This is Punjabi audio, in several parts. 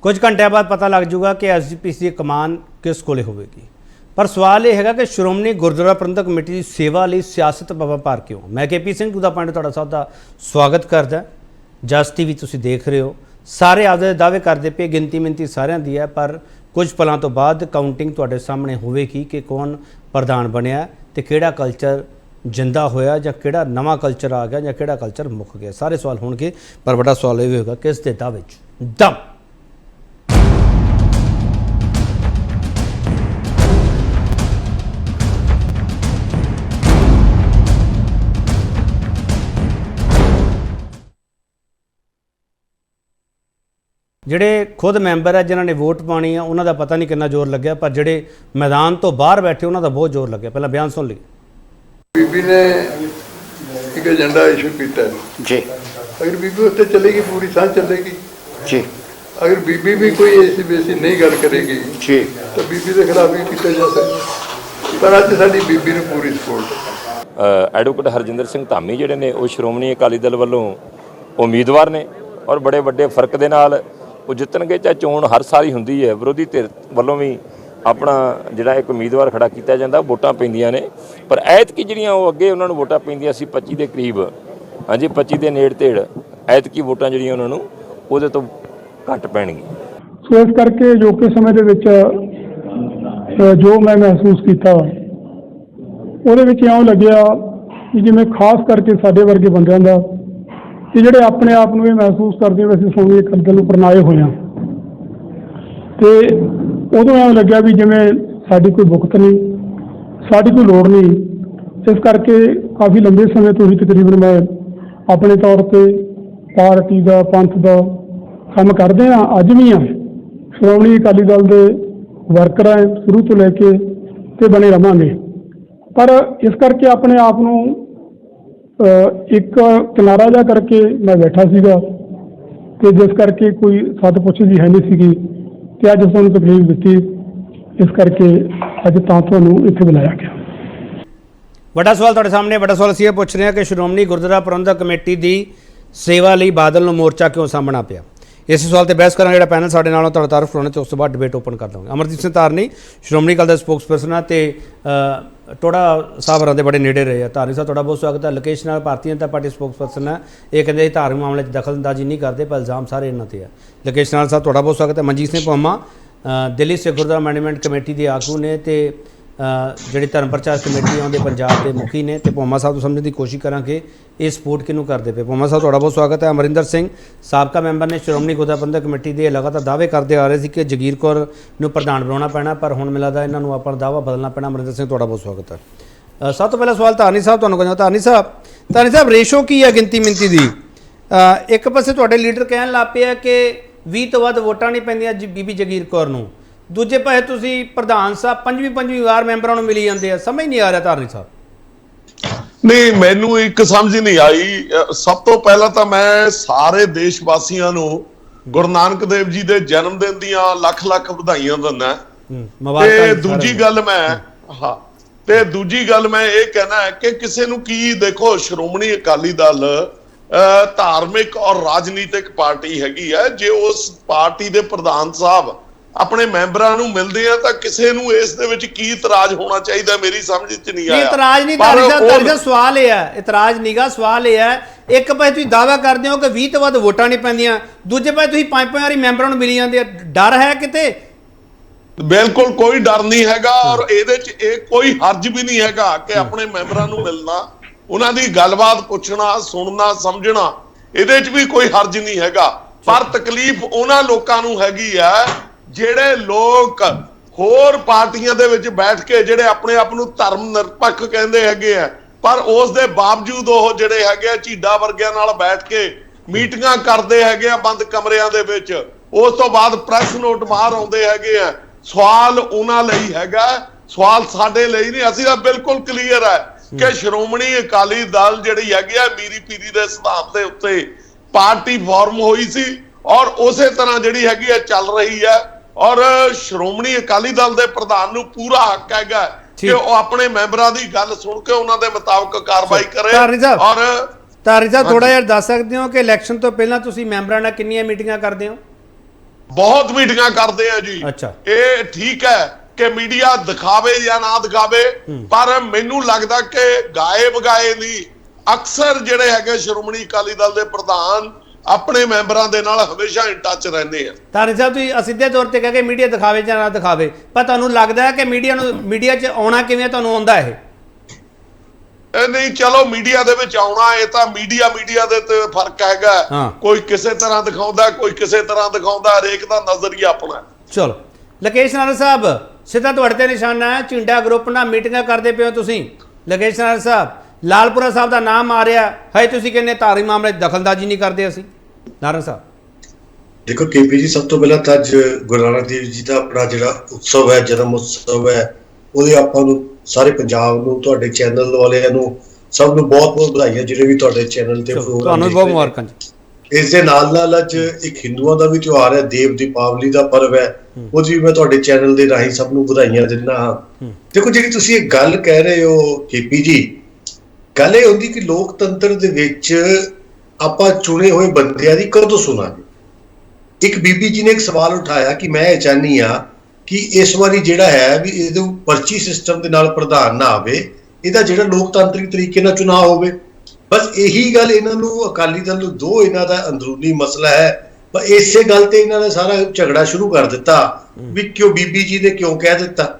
कुछ घंटे बाद पता लग जूगा कि SGPC की कमान किस कोले होगी। पर सवाल यह है कि श्रोमणी गुरुद्वारा प्रबंधक कमेटी की सेवा लिए सियासत भार क्यों। मैं KP Singh to the point तुहाडा सब का स्वागत करदा। जस TV तुसीं देख रहे हो, सारे आपदे दावे करते पे, गिनती मिनती सारिਆਂ ਦੀ है, पर कुछ पलों तो बाद काउंटिंग तुहाडे सामने होवेगी कि कौन प्रधान बनया तो किहड़ा कल्चर जिंदा होया या किहड़ा नवा कल्चर आ गया या किहड़ा कल्चर मुक गया। सारे सवाल होणगे, पर बड़ा सवाल यह होगा किस दे दावे च दम। ਜਿਹੜੇ खुद मैंबर है जिन्होंने वोट पानी है उन्होंने पता नहीं कितना जोर लग्या, पर ਜਿਹੜੇ मैदान तो बाहर बैठे उन्होंने बहुत जोर लग्या। पहला बयान सुन ली। बीबी ने एक एजेंडा इशू किया जी। अगर बीबी उत्ते चलेगी पूरी सांझ चलेगी जी। अगर बीबी भी कोई ऐसी वैसी नहीं गल करेगी जी तो बीबी के खिलाफ भी किया जा सकता। पर अज साडी बीबी ने पूरी सपोर्ट। एडवोकेट हरजिंदर सिंह धामी जिहड़े ने वो श्रोमणी अकाली दल वालों उम्मीदवार ने और बड़े वड्डे फर्क दे नाल वो जितणगे। चाहे चोण हर साल ही हुंदी है, विरोधी धिर वालों भी अपना जिहड़ा एक उम्मीदवार खड़ा किया जाता, वोटां पैंदियां ने। पर ऐतकी जिहड़ियां वो अगे उन्होंने वोटां पैंदियां सी 25 के करीब, हाँ जी 25 के नेड़ तेड़, ऐतकी वोटां जिहड़ियां उन्होंने उहदे तो घट पैणगीਆਂ। सो इस करके जो कि समय दे विच जो मैं महसूस किया ਉਹਦੇ ਵਿੱਚ ਇਉਂ ਲੱਗਿਆ ਕਿ ਜਿਵੇਂ ਖਾਸ ਕਰਕੇ ਸਾਡੇ ਵਰਗੇ ਬੰਦਿਆਂ ਦਾ ਕਿ ਜਿਹੜੇ ਆਪਣੇ ਆਪ ਨੂੰ ਇਹ ਮਹਿਸੂਸ ਕਰਦੇ ਵੀ ਅਸੀਂ ਸ਼੍ਰੋਮਣੀ ਅਕਾਲੀ ਦਲ ਉੱਪਰ ਆਏ ਹੋਏ ਹਾਂ, ਤੇ ਉਦੋਂ ਐਂ ਲੱਗਿਆ ਵੀ ਜਿਵੇਂ ਸਾਡੀ ਕੋਈ ਭੁਗਤ ਨਹੀਂ, ਸਾਡੀ ਕੋਈ ਲੋੜ ਨਹੀਂ। ਇਸ ਕਰਕੇ ਕਾਫੀ ਲੰਬੇ ਸਮੇਂ ਤੋਂ ਹੀ ਤਕਰੀਬਨ ਮੈਂ ਆਪਣੇ ਤੌਰ ਤੇ ਪਾਰਟੀ ਦਾ ਪੰਥ ਦਾ ਕੰਮ ਕਰਦੇ ਹਾਂ, ਅੱਜ ਵੀ ਹਾਂ। ਸ਼੍ਰੋਮਣੀ ਅਕਾਲੀ ਦਲ ਦੇ ਵਰਕਰ ਹੈ ਸ਼ੁਰੂ ਤੋਂ ਲੈ ਕੇ ਤੇ ਬਣੇ ਰਵਾਂਗੇ। पर इस करके अपने आप ਨੂੰ एक किनारा जा करके मैं बैठा सीगा ਤੇ जिस करके कोई सद पुछ जी है नहीं सीगी ਤੇ ਅੱਜ ਤੁਹਾਨੂੰ ਤਕਲੀਫ ਦਿੱਤੀ, इस करके ਅੱਜ ਤਾਂ ਤੁਹਾਨੂੰ ਇੱਥੇ ਬੁਲਾਇਆ ਗਿਆ। ਵੱਡਾ ਸਵਾਲ ਤੁਹਾਡੇ ਸਾਹਮਣੇ, ਵੱਡਾ ਸਵਾਲ ਅਸੀਂ ਇਹ ਪੁੱਛ ਰਹੇ ਹਾਂ ਕਿ ਸ਼੍ਰੋਮਣੀ ਗੁਰਦੁਆਰਾ ਪ੍ਰਬੰਧਕ ਕਮੇਟੀ ਦੀ ਸੇਵਾ ਲਈ ਬਾਦਲ ਨੂੰ ਮੋਰਚਾ ਕਿਉਂ ਸਾਹਮਣਾ ਪਿਆ। इस सवाल पर बहस करा। जो पैनल साढ़े नालों तुहाडा तारुफ करवाना तो उस तो बाद डिबेट ओपन कर देंगे। अमरजीत सिंह धारनी श्रोमणी अकाली दल स्पोक्सपर्सन है तो टोड़ा साहब होरां दे बड़े नेड़े रहे हैं। धारनी साहब तुहाडा बहुत स्वागत है। लोकेश नाल भारतीय जनता पार्टी स्पोक्सपर्सन है, ये कहते धार्मिक मामले में दखल अंदाजी नहीं करते, पर इल्जाम सारे इन्हों पर है। लोकेश नाल साहब तुहाडा बहुत स्वागत है। मनजीत सिंह पौमा दिल्ली सिख गुरुद्वारा मैनेजमेंट कमेटी के आगू ने तो जी धर्म प्रचार कमेटी उनके पंजाब के मुखी ने, तो पौमा साहब तो समझने की कोशिश करांगे ये सपोर्ट किनू करते पे। पौमा साहब तुहाडा बहुत स्वागत है। अमरिंदर सिंह साबका मैंबर ने श्रोमणी गुरुद्वारा प्रबंधक कमेटी के लगातार दावे करते आ रहे थे कि जगीर कौर नूं प्रधान बनाना पैना, पर हुण मिलदा इन्हां नूं अपना दावा बदलना पैना। अमरिंदर सिंह तुहाडा बहुत स्वागत है। सब तो पहला सवाल धारनी साहब तुहानूं करना। धारनी साहब रेशो की है गिनती मिनती की। एक पासे तुहाडे लीडर कहण लग पे कि 20 तो वध वोटां नहीं पैंदियां बीबी जगीर कौर नूं, दूजे पासे तुसीं प्रधान साहब पंजवीं वार मैंबरां नूं मिली जांदे आ। समझ नहीं आ रहा धारनी साहब। नहीं, मैनू एक समझ नहीं आई। सब तो पहला तो मैं सारे देशवासियों नूं गुरु नानक देव जी दे जन्म दिन दियां लख लख ਵਧਾਈਆਂ ਦਿੰਦਾ। ਤੇ ਦੂਜੀ ਗੱਲ ਮੈਂ ਇਹ ਕਹਿਣਾ ਹੈ ਕਿ ਕਿਸੇ ਨੂੰ ਕੀ ਦੇਖੋ, ਸ਼੍ਰੋਮਣੀ ਅਕਾਲੀ ਦਲ ਧਾਰਮਿਕ ਔਰ ਰਾਜਨੀਤਿਕ ਪਾਰਟੀ ਹੈਗੀ ਹੈ। ਜੇ ਉਸ ਪਾਰਟੀ ਦੇ ਪ੍ਰਧਾਨ ਸਾਹਿਬ ਆਪਣੇ ਮੈਂਬਰਾਂ ਨੂੰ ਮਿਲਦੇ ਆ ਤਾਂ ਕਿਸੇ ਨੂੰ ਇਸ ਦੇ ਵਿੱਚ ਕੀ ਇਤਰਾਜ਼ ਹੋਣਾ ਚਾਹੀਦਾ, ਮੇਰੀ ਸਮਝ ਚ ਨਹੀਂ ਆਇਆ। ਇਤਰਾਜ਼ ਨਹੀਂ ਤਾਰਿਸ਼ਾ ਸਵਾਲ ਇਹ ਹੈ, ਇਤਰਾਜ਼ ਨੀਗਾ ਸਵਾਲ ਇਹ ਹੈ। ਇੱਕ ਪਾਸੇ ਤੁਸੀਂ ਦਾਅਵਾ ਕਰਦੇ ਹੋ ਕਿ 20 ਤੋਂ ਵੱਧ ਵੋਟਾਂ ਨਹੀਂ ਪੈਂਦੀਆਂ, ਦੂਜੇ ਪਾਸੇ ਤੁਸੀਂ 5 ਵਾਰੀ ਮੈਂਬਰਾਂ ਨੂੰ ਮਿਲੀ ਜਾਂਦੇ ਆ। ਡਰ ਹੈ ਕਿਤੇ? ਬਿਲਕੁਲ ਕੋਈ ਡਰ ਨਹੀਂ ਹੈਗਾ ਔਰ ਇਹਦੇ ਚ ਇਹ ਕੋਈ ਹਰਜ ਵੀ ਨਹੀਂ ਹੈਗਾ ਕਿ ਆਪਣੇ ਮੈਂਬਰਾਂ ਨੂੰ ਮਿਲਣਾ, ਉਹਨਾਂ ਦੀ ਗੱਲਬਾਤ ਪੁੱਛਣਾ, ਸੁਣਨਾ, ਸਮਝਣਾ, ਇਹਦੇ ਚ ਵੀ ਕੋਈ ਹਰਜ ਨਹੀਂ ਹੈਗਾ। ਪਰ ਤਕਲੀਫ ਉਹਨਾਂ ਲੋਕਾਂ ਨੂੰ ਹੈਗੀ ਆ ਜਿਹੜੇ ਲੋਕ ਹੋਰ ਪਾਰਟੀਆਂ ਦੇ ਵਿੱਚ ਬੈਠ ਕੇ ਜਿਹੜੇ ਆਪਣੇ ਆਪ ਨੂੰ ਧਰਮ ਨਿਰਪੱਖ ਕਹਿੰਦੇ ਹੈਗੇ ਆ, ਪਰ ਉਸ ਦੇ ਬਾਵਜੂਦ ਉਹ ਜਿਹੜੇ ਹੈਗੇ ਆ ਝੀਡਾ ਵਰਗਿਆਂ ਨਾਲ ਬੈਠ ਕੇ ਮੀਟਿੰਗਾਂ ਕਰਦੇ ਹੈਗੇ ਆ ਬੰਦ ਕਮਰਿਆਂ ਦੇ ਵਿੱਚ। ਉਸ ਤੋਂ ਬਾਅਦ ਪ੍ਰੈਸ ਨੋਟ ਬਾਹਰ ਆਉਂਦੇ ਹੈਗੇ ਆ। ਸਵਾਲ ਉਹਨਾਂ ਲਈ ਹੈਗਾ, ਸਵਾਲ ਸਾਡੇ ਲਈ ਨਹੀਂ। ਅਸੀਂ ਤਾਂ ਬਿਲਕੁਲ ਕਲੀਅਰ ਹੈ ਕਿ ਸ਼੍ਰੋਮਣੀ ਅਕਾਲੀ ਦਲ ਜਿਹੜੀ ਹੈਗੀ ਆ ਮੀਰੀ ਪੀਰੀ ਦੇ ਸਿਧਾਂਤ ਦੇ ਉੱਤੇ ਪਾਰਟੀ ਫਾਰਮ ਹੋਈ ਸੀ ਔਰ ਉਸੇ ਤਰ੍ਹਾਂ ਜਿਹੜੀ ਹੈਗੀ ਆ ਚੱਲ ਰਹੀ ਹੈ। ਔਰ ਸ਼੍ਰੋਮਣੀ ਅਕਾਲੀ ਦਲ ਦੇ ਪ੍ਰਧਾਨ ਨੂੰ ਪੂਰਾ ਹੱਕ ਹੈਗਾ ਕਿ ਉਹ ਆਪਣੇ ਮੈਂਬਰਾਂ ਦੀ ਗੱਲ ਸੁਣ ਕੇ ਉਹਨਾਂ ਦੇ ਮੁਤਾਬਕ ਕਾਰਵਾਈ ਕਰੇ। ਔਰ ਧਾਰੀ ਸਾਹਿਬ ਥੋੜਾ ਜਿਹਾ ਦੱਸ ਸਕਦੇ ਹੋ ਕਿ ਇਲੈਕਸ਼ਨ ਤੋਂ ਪਹਿਲਾਂ ਤੁਸੀਂ ਮੈਂਬਰਾਂ ਨਾਲ ਕਿੰਨੀਆਂ ਮੀਟਿੰਗਾਂ ਕਰਦੇ ਹੋ? ਬਹੁਤ ਮੀਟਿੰਗਾਂ ਕਰਦੇ ਆ ਜੀ। ਅੱਛਾ। ਇਹ ਠੀਕ ਹੈ ਕਿ ਮੀਡੀਆ ਦਿਖਾਵੇ ਜਾਂ ਨਾ ਦਿਖਾਵੇ, ਪਰ ਮੈਨੂੰ ਲੱਗਦਾ ਕਿ ਗਾਏ ਬਗਾਏ ਨਹੀਂ, ਅਕਸਰ ਜਿਹੜੇ ਹੈਗੇ ਸ਼੍ਰੋਮਣੀ ਅਕਾਲੀ ਦਲ ਦੇ ਪ੍ਰਧਾਨ ਆਪਣੇ ਮੈਂਬਰਾਂ ਦੇ ਨਾਲ ਹਮੇਸ਼ਾ ਇਨ ਟੱਚ ਰਹਿੰਦੇ ਆ। ਤਾਰੀ ਸਾਹਿਬ ਤੁਸੀਂ ਸਿੱਧੇ ਤੌਰ ਤੇ ਕਹਿ ਕੇ ਮੀਡੀਆ ਦਿਖਾਵੇ ਜਾਂ ਨਾ ਦਿਖਾਵੇ, ਪਰ ਤੁਹਾਨੂੰ ਲੱਗਦਾ ਹੈ ਕਿ ਮੀਡੀਆ 'ਚ ਆਉਣਾ ਕਿਵੇਂ ਤੁਹਾਨੂੰ ਆਉਂਦਾ ਇਹ? ਨਹੀਂ, ਚਲੋ ਮੀਡੀਆ ਦੇ ਵਿੱਚ ਆਉਣਾ, ਇਹ ਤਾਂ ਮੀਡੀਆ ਦੇ ਤੇ ਫਰਕ ਹੈਗਾ। ਕੋਈ ਕਿਸੇ ਤਰ੍ਹਾਂ ਦਿਖਾਉਂਦਾ, ਕੋਈ ਕਿਸੇ ਤਰ੍ਹਾਂ ਦਿਖਾਉਂਦਾ, ਹਰੇਕ ਦਾ ਨਜ਼ਰੀਆ ਆਪਣਾ। ਚਲੋ ਲਕੇਸ਼ ਨਾਰ ਸਾਹਿਬ, ਸਿੱਧਾ ਤੁਹਾਡੇ ਤੇ ਨਿਸ਼ਾਨਾ ਹੈ, ਝਿੰਡਾ ਗਰੁੱਪ ਨਾਲ ਮੀਟਿੰਗਾਂ ਕਰਦੇ ਪਏ ਹੋ ਤੁਸੀਂ। ਲਕੇਸ਼ ਨਾਰ ਸਾਹਿਬ, ਲਾਲਪੁਰਾ ਸਾਹਿਬ ਦਾ ਨਾਮ ਆ ਰਿਹਾ ਹੈ, ਤੁਸੀਂ ਕਹਿੰਦੇ ਧਾਰਮਿਕ ਮਾਮਲੇ 'ਚ ਦਖਲਅੰਦਾਜ਼ੀ ਨਹੀਂ ਕਰਦੇ ਅਸੀਂ। ਨਾਰਨ ਸਾਹਿਬ ਦੇਖੋ KP ਜੀ, ਸਭ ਤੋਂ ਪਹਿਲਾਂ ਤਾਂ ਅੱਜ ਗੁਰੂ ਨਾਨਕ ਦੇਵ ਜੀ ਦਾ ਆਪਣਾ ਜਿਹੜਾ ਉਤਸਵ ਹੈ, ਜਨਮ ਉਤਸਵ ਹੈ, ਉਹਦੇ ਆਪਾਂ ਨੂੰ ਸਾਰੇ ਪੰਜਾਬ ਨੂੰ, ਤੁਹਾਡੇ ਚੈਨਲ ਵਾਲਿਆਂ ਨੂੰ ਸਭ ਨੂੰ ਬਹੁਤ ਬਹੁਤ ਵਧਾਈਆਂ, ਜਿਹੜੇ ਵੀ ਤੁਹਾਡੇ ਚੈਨਲ ਤੇ ਪ੍ਰੋਗਰਾਮ ਤੁਹਾਨੂੰ ਬਹੁਤ ਮੁਬਾਰਕਾਂ ਜੀ। ਇਸ ਦੇ ਨਾਲ ਅੱਜ ਇੱਕ ਹਿੰਦੂਆਂ ਦਾ ਵੀ ਤਿਉਹਾਰ ਹੈ, ਦੇਵ ਦੀਪਾਵਲੀ ਦਾ ਪਰਵ ਹੈ, ਉਹਦੀ ਵੀ ਮੈਂ ਤੁਹਾਡੇ ਚੈਨਲ ਦੇ ਰਾਹੀਂ ਸਭ ਨੂੰ ਵਧਾਈਆਂ ਦਿੰਦਾ ਹਾਂ। ਦੇਖੋ, ਜਿਹੜੀ ਤੁਸੀਂ ਇਹ ਗੱਲ ਕਹਿ ਰਹੇ ਹੋ KP ਜੀ, ਗੱਲ ਇਹ ਹੁੰਦੀ ਕਿ ਲੋਕਤੰਤਰ ਦੇ ਵਿੱਚ ਆਪਾਂ ਚੁਣੇ ਹੋਏ ਬੰਦਿਆਂ ਦੀ ਕਦੋਂ ਸੁਣਾਂਗੇ। ਇੱਕ ਬੀਬੀ ਜੀ ਨੇ ਇੱਕ ਸਵਾਲ ਉਠਾਇਆ ਕਿ ਮੈਂ ਇਹ ਚਾਹਨੀ ਆ ਕਿ ਇਸ ਵਾਰੀ ਜਿਹੜਾ ਹੈ ਵੀ ਇਹਦੇ ਪਰਚੀ ਸਿਸਟਮ ਦੇ ਨਾਲ ਪ੍ਰਧਾਨ ਨਾ ਆਵੇ, ਇਹਦਾ ਜਿਹੜਾ ਲੋਕਤਾਂਤਰਿਕ ਤਰੀਕੇ ਨਾਲ ਚੁਣਾਵ ਹੋਵੇ। ਬਸ ਇਹੀ ਗੱਲ ਇਹਨਾਂ ਨੂੰ, ਅਕਾਲੀ ਦਲ ਨੂੰ ਦੋ ਇਹਨਾਂ ਦਾ ਅੰਦਰੂਨੀ ਮਸਲਾ ਹੈ, ਪਰ ਇਸੇ ਗੱਲ ਤੇ ਇਹਨਾਂ ਨੇ ਸਾਰਾ ਝਗੜਾ ਸ਼ੁਰੂ ਕਰ ਦਿੱਤਾ ਵੀ ਕਿਉਂ ਬੀਬੀ ਜੀ ਨੇ ਕਿਉਂ ਕਹਿ ਦਿੱਤਾ।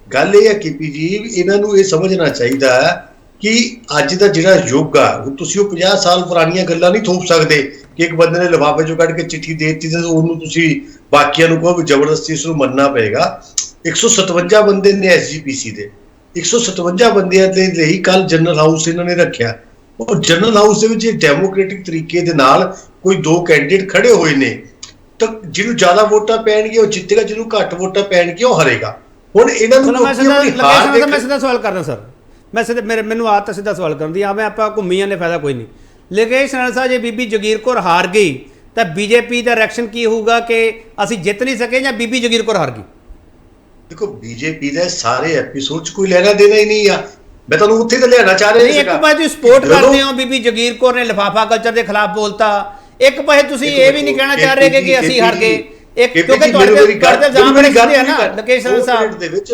ਗੱਲ ਇਹ ਹੈ KP ਜੀ, ਇਹਨਾਂ ਨੂੰ ਇਹ ਸਮਝਣਾ ਚਾਹੀਦਾ ਹੈ ਕਿ ਅੱਜ ਦਾ ਜਿਹੜਾ ਯੁੱਗ ਆ, ਤੁਸੀਂ ਉਹ 50 ਸਾਲ ਪੁਰਾਣੀਆਂ ਗੱਲਾਂ ਨਹੀਂ ਥੋਪ ਸਕਦੇ ਕਿ ਇੱਕ ਬੰਦੇ ਨੇ ਲਿਫਾਫੇ ਚੋਂ ਕੱਢ ਕੇ ਚਿੱਠੀ ਦੇ ਦਿੱਤੀ ਤੇ ਉਹਨੂੰ ਤੁਸੀਂ ਬਾਕੀਆਂ ਨੂੰ ਕਹੋ ਵੀ ਜ਼ਬਰਦਸਤੀ ਇਸ ਨੂੰ ਮੰਨਣਾ ਪਏਗਾ। 157 ਬੰਦੇ ਨੇ SGPC ਦੇ, 157 ਬੰਦਿਆਂ ਦੇ ਲਈ ਕੱਲ ਜਨਰਲ ਹਾਊਸ ਇਹਨਾਂ ਨੇ ਰੱਖਿਆ, ਔਰ ਜਨਰਲ ਹਾਊਸ ਦੇ ਵਿੱਚ ਡੈਮੋਕ੍ਰੈਟਿਕ ਤਰੀਕੇ ਦੇ ਨਾਲ ਕੋਈ ਦੋ ਕੈਂਡੀਡੇਟ ਖੜੇ ਹੋਏ ਨੇ, ਤਾਂ ਜਿਹਨੂੰ ਜ਼ਿਆਦਾ ਵੋਟਾਂ ਪੈਣਗੀਆਂ ਉਹ ਜਿੱਤੇਗਾ, ਜਿਹਨੂੰ ਘੱਟ ਵੋਟਾਂ ਪੈਣਗੀਆਂ ਉਹ ਹਾਰੇਗਾ। ਹੁਣ ਇਹਨਾਂ ਨੂੰ ਮੈਂ ਸਿੱਧਾ ਸਵਾਲ ਕਰਦਾ ਸਰ, ਮੈਨੂੰ ਆਦਤ ਸਿੱਧਾ ਸਵਾਲ ਕਰਨ ਦੀ, ਆਵੇਂ ਆਪਾਂ ਘੁੰਮੀਆਂ ਨੇ ਫਾਇਦਾ ਕੋਈ ਨਹੀਂ। ਲਕੇਸ਼ ਨਾਰ ਸਾਹਿਬ, ਜੇ ਬੀਬੀ ਜਗੀਰ ਕੌਰ ਹਾਰ ਗਈ ਤਾਂ BJP ਦਾ ਰਿਐਕਸ਼ਨ ਕੀ ਹੋਊਗਾ ਕਿ ਅਸੀਂ ਜਿੱਤ ਨਹੀਂ ਸਕੇ ਜਾਂ ਬੀਬੀ ਜਗੀਰ ਕੌਰ ਹਾਰ ਗਈ? ਦੇਖੋ, BJP ਦੇ ਸਾਰੇ ਐਪੀਸੋਡ 'ਚ ਕੋਈ ਲੈਣਾ ਦੇਣਾ ਹੀ ਨਹੀਂ ਆ, ਮੈਂ ਤੁਹਾਨੂੰ ਉੱਥੇ ਤਾਂ ਲਿਆਣਾ ਚਾਹ ਰਿਹਾ। ਇੱਕ ਪਾਸੇ ਤੁਸੀਂ ਸਪੋਰਟ ਕਰਦੇ ਹੋ, ਬੀਬੀ ਜਗੀਰ ਕੌਰ ਨੇ ਲਿਫਾਫਾ ਕਲਚਰ ਦੇ ਖਿਲਾਫ ਬੋਲਤਾ, ਇੱਕ ਪਾਸੇ ਤੁਸੀਂ ਇਹ ਵੀ ਨਹੀਂ ਕਹਿਣਾ ਚਾਹ ਰਹੇ ਕਿ ਅਸੀਂ ਹਾਰ ਗਏ। ਕਿਉਂਕਿ ਤੁਹਾਡੇ ਇਲਜ਼ਾਮ ਬੜੇ ਸਿੱਧੇ ਆ ਨਾ ਲਕੇਸ਼ ਨਾਰ ਸਾਹਿਬ। ਦੇ ਵਿੱਚ